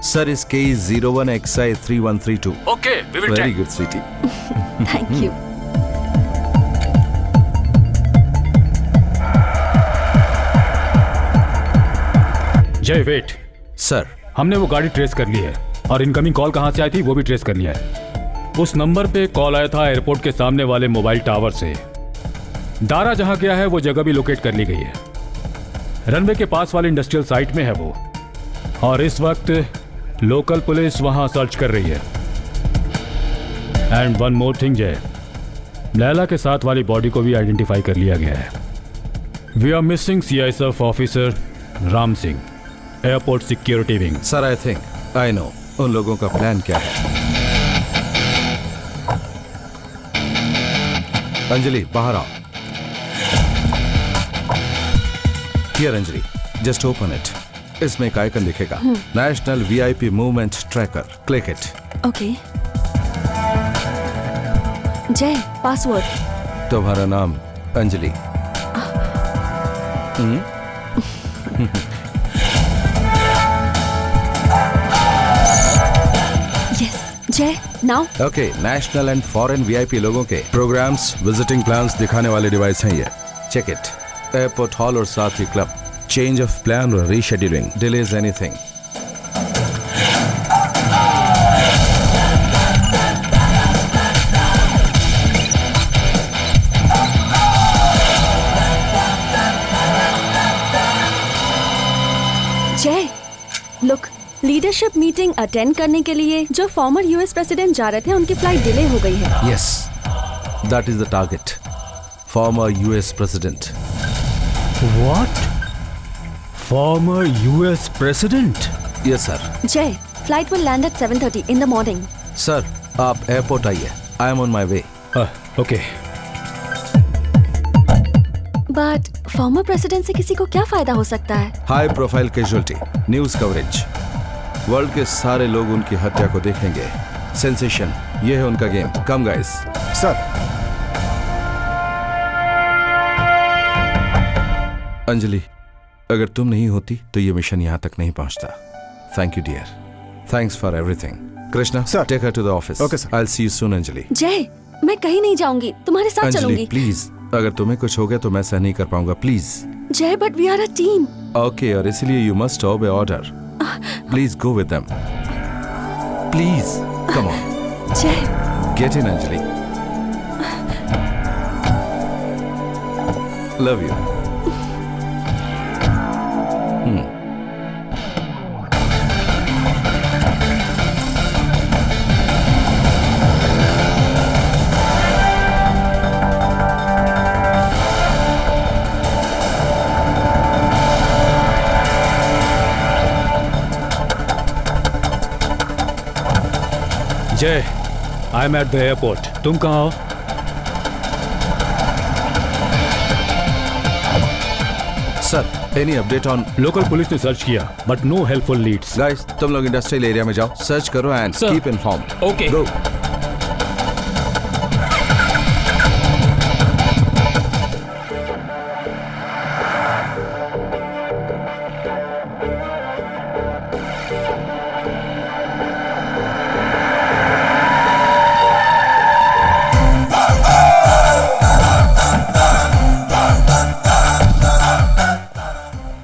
सर, इस KE01 XI3132। Okay, we will very good city. Thank you. Jay wait. Sir, हमने वो गाड़ी ट्रेस कर ली है, और इनकमिंग कॉल कहाँ से आई थी वो भी ट्रेस कर लिया है। उस नंबर पे कॉल आया था एयरपोर्ट के सामने वाले मोबाइल टावर से। दारा जहां गया है वो जगह भी लोकेट कर ली गई है। रनवे के पास वाले इंडस्ट्रियल साइट में है वो, और इस वक्त लोकल पुलिस वहां सर्च कर रही है। एंड वन मोर थिंग जय, लैला के साथ वाली बॉडी को भी आइडेंटिफाई कर लिया गया है। We are missing CISF officer Ram Singh, airport security wing. Sir, I think I know उन लोगों का प्लान क्या है। अंजलि, बाहर आओ। Here Anjali, just open it. इसमें एक आइकन दिखेगा, national VIP movement tracker. Click it. Okay. Jay, password. तुम्हारा नाम Anjali? Yes, Jay, now. Okay, national and foreign VIP लोगों के प्रोग्राम्स, विजिटिंग प्लान्स दिखाने वाले डिवाइस हैं ये। Check it. एयरपोर्ट हॉल और साथ ही क्लब। चेंज ऑफ प्लान और रीशेड्यूलिंग, डिलेज एनीथिंग। जय, लुक, लीडरशिप मीटिंग अटेंड करने के लिए जो फॉर्मर US प्रेसिडेंट जा रहे थे उनकी फ्लाइट डिले हो गई है। Yes, that is the target, former US president. What? Former US president? Yes sir. Jay, flight will land at 7:30 in the morning. Sir, आप एयरपोर्ट आइए, I am on my way. Okay. But former president से किसी को क्या फायदा हो सकता है? High profile casualty, news coverage, world के सारे लोग उनकी हत्या को देखेंगे, सेंसेशन, ये है उनका गेम। कम गाइस। सर। अंजलि, अगर तुम नहीं होती तो ये मिशन यहां तक नहीं पहुंचता। Thank you dear, thanks for everything. Krishna, take her to the office. Okay sir. I will see you soon. Anjali. Jay, मैं कहीं नहीं जाऊंगी, तुम्हारे साथ अंजलि चलूंगी। प्लीज, अगर तुम्हें कुछ हो गया तो मैं सह नहीं कर पाऊंगा। Please. Jay, but we are a team. Okay, और इसलिए you must obey order. Please go with them. Please come on. Jay, get in Anjali. Love you. Jay, I am at the airport. तुम कहाँ हो? Sir, any update on? Local police ने search किया but no helpful leads. Guys, तुम लोग industrial area में जाओ, search करो and keep informed. Okay, go.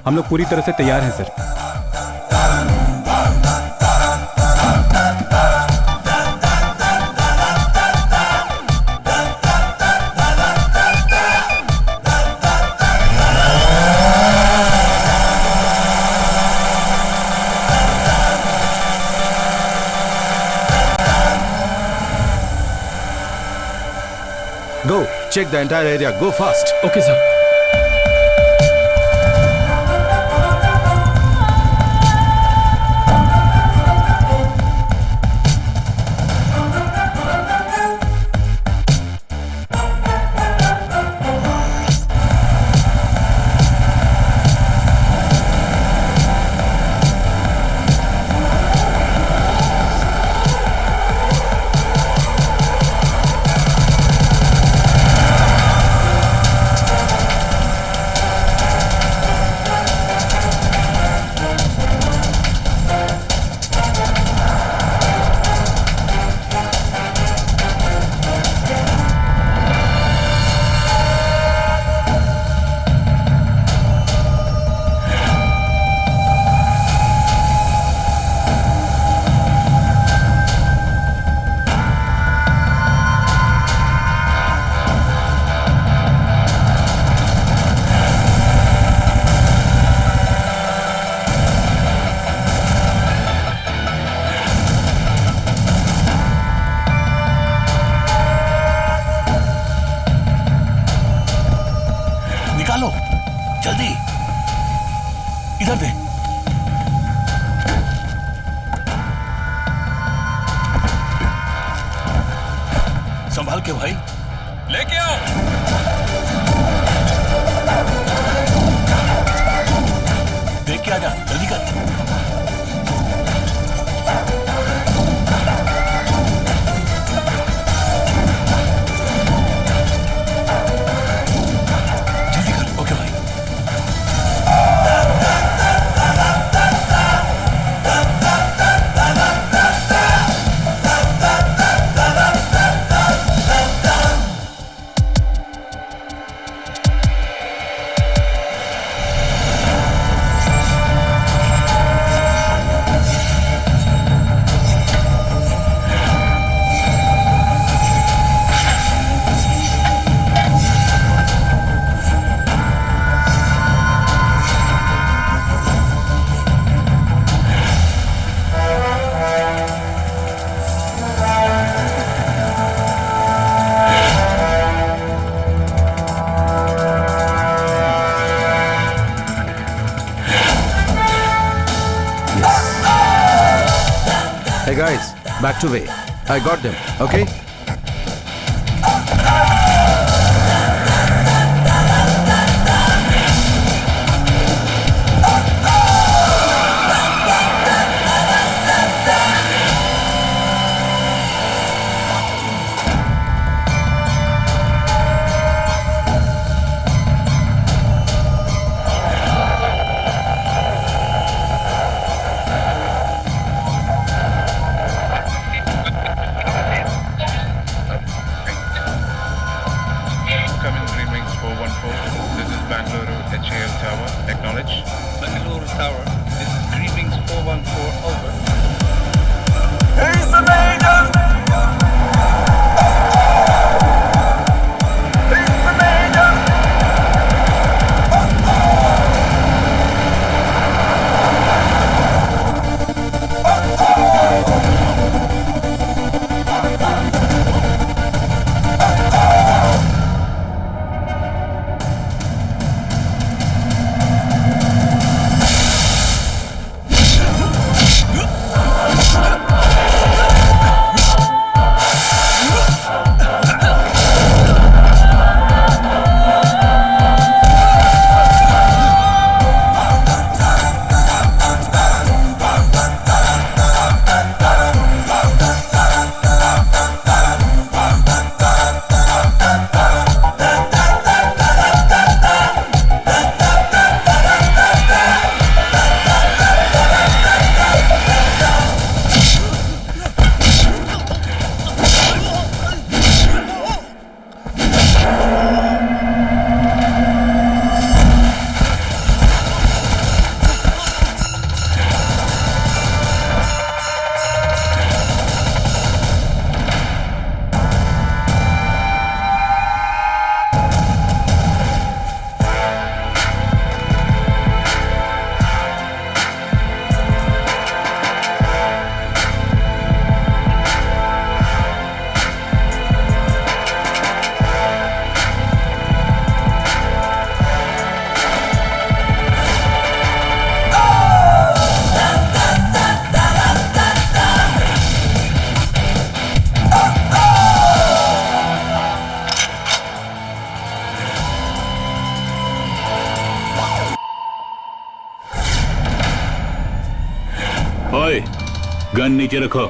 हम लोग पूरी तरह से तैयार हैं sir. Go, check the entire area. Go fast. Okay, sir. निकालो जल्दी, इधर दे। संभाल के भाई, लेके आओ। देख के आजा, जल्दी कर। Hey guys, back to way. I got them, okay? Bangalore HAL Tower, acknowledge. Bangalore Tower, this is Greetings 414, over. He's the major! He's the major! ओए, गन नीचे रखो।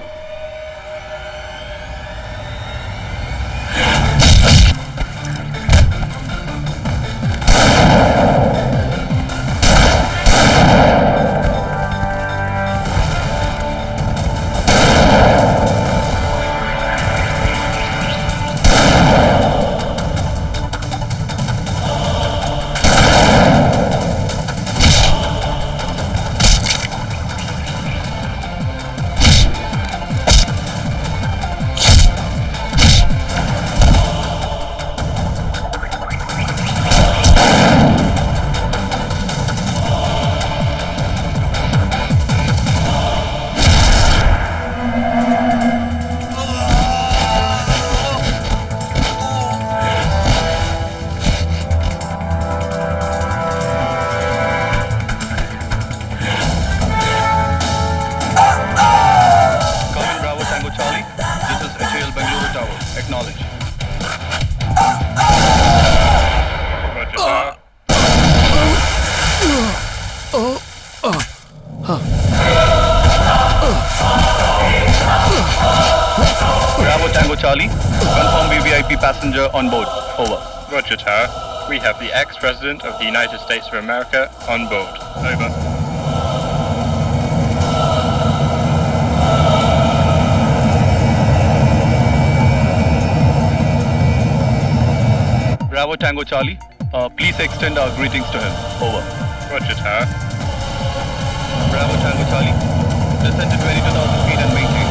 Bravo Tango Charlie, confirm VVIP passenger on board. Over. Roger, Tower. We have the ex-president of the United States of America on board. Over. Bravo Tango Charlie, please extend our greetings to him. Over. Roger, Tower. Bravo Tango Charlie, descend to 22,000 feet and maintain.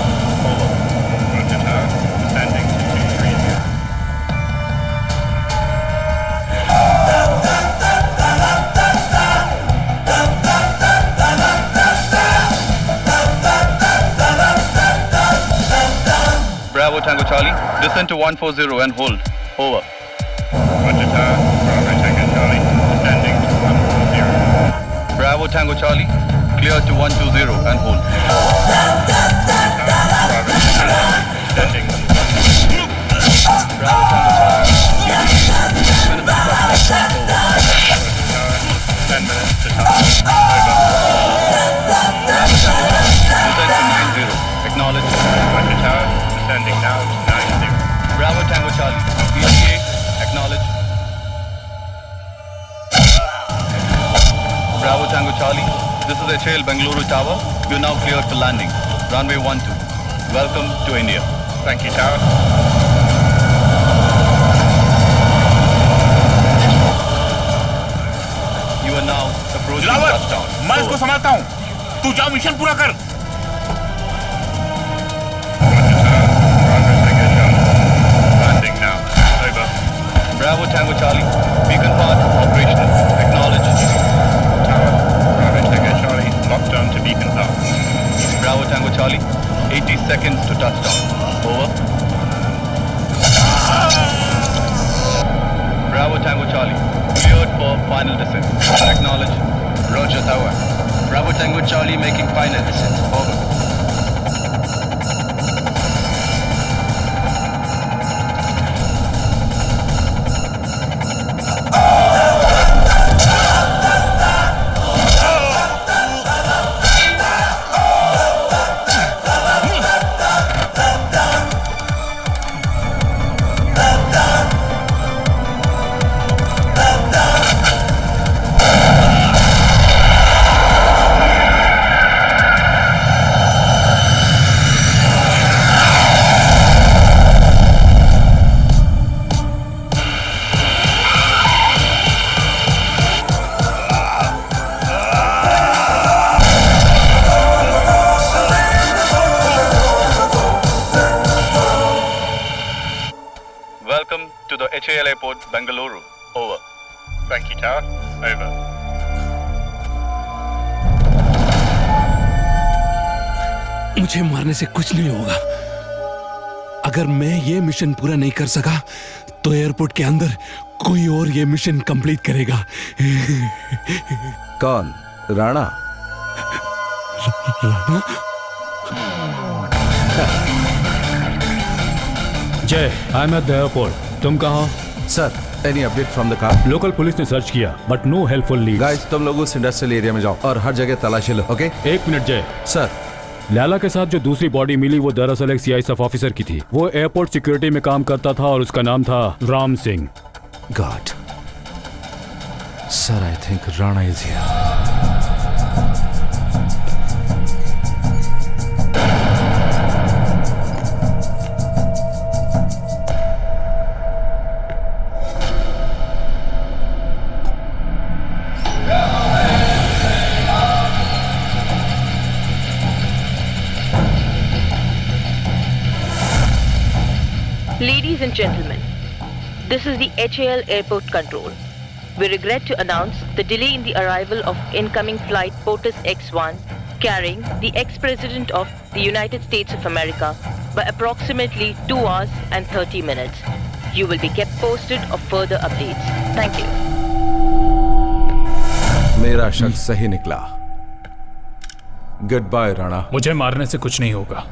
Over. Roger, Tower. Descending to 230. Bravo Tango Charlie, descend to 140 and hold. Over. Roger, Tower. Bravo Tango Charlie, descending to 140. Bravo Tango Charlie, clear to 120 and hold. Descending to 120. Bravo Tango Charlie, 10 minutes to tower. Over. Bravo Tango Charlie, descend to 90. Acknowledge. Roger, Tower. Descending now to 90. Bravo Tango Charlie, PTA, acknowledge. Bravo Tango Charlie, this is HAL Bangalore Tower. You are now cleared for landing. Runway 12. Welcome to India. Thank you, Tower. Dilawar, मैं इसको संभालता हूँ, तू जाओ mission पूरा कर। Landing now. Over. Bravo Tango Charlie. Beacon pod operational. Acknowledge. Tower. Bravo Tango Charlie. Lockdown to beacon path. Bravo Tango Charlie. 80 seconds to touchdown. Over. Bravo Tango Charlie. Cleared for final descent. Acknowledge. Roger Tower. Bravo Tango Charlie making final descent. Over. Welcome to the HAL Airport, Bengaluru. Over. Thank you, Tower. Over. मुझे मारने से कुछ नहीं होगा। अगर मैं ये mission पूरा नहीं कर सका तो एयरपोर्ट के अंदर कोई और ये मिशन कंप्लीट करेगा। कौन? Rana? Jay, I am at the airport. तुम कहाँ हो? Sir, any update from the car? Local police ने सर्च किया but no helpful leads. Guys, तुम लोग उस इंडस्ट्रियल एरिया में जाओ और हर जगह तलाशी लो, ओके? एक मिनट जय। सर, लैला के साथ जो दूसरी बॉडी मिली वो दरअसल एक सीआईएसएफ ऑफिसर की थी। वो एयरपोर्ट सिक्योरिटी में काम करता था और उसका नाम था Ram Singh. God, sir, I think Rana is here. Ladies and gentlemen, this is the HAL Airport Control. We regret to announce the delay in the arrival of incoming flight POTUS X-1 carrying the ex-president of the United States of America by approximately 2 hours and 30 minutes. You will be kept posted of further updates. Thank you. मेरा शक सही निकला। Goodbye Rana. मुझे मारने से कुछ नहीं होगा।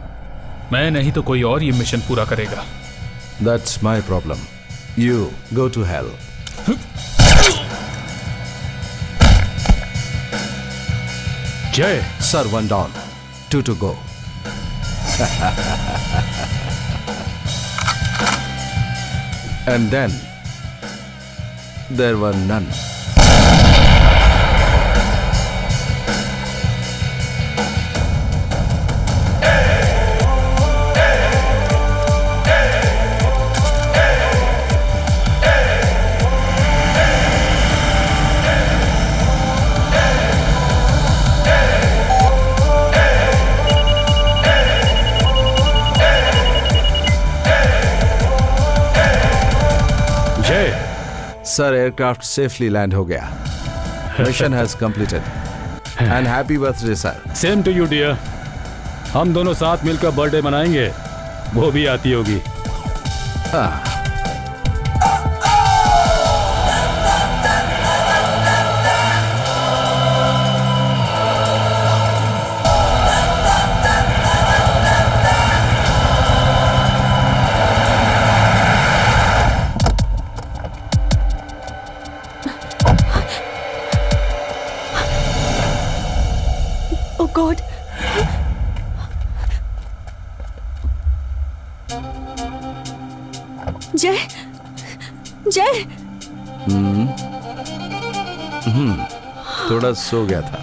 मैं नहीं तो कोई और ये मिशन पूरा करेगा। That's my problem. You go to hell. Jay. Sir, 1 down. 2 to go. And then there were none. Sir, aircraft safely land हो गया। Mission has completed and happy birthday sir. Same to you dear. हम दोनों साथ मिलकर birthday मनाएंगे, वो भी आती होगी। हाँ। गॉड, जय, जय। थोड़ा सो गया था।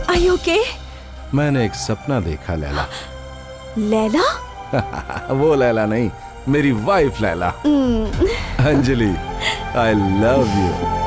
Are you okay? मैंने एक सपना देखा लैला। लैला? वो लैला नहीं, मेरी wife Laila. Anjali, I love you.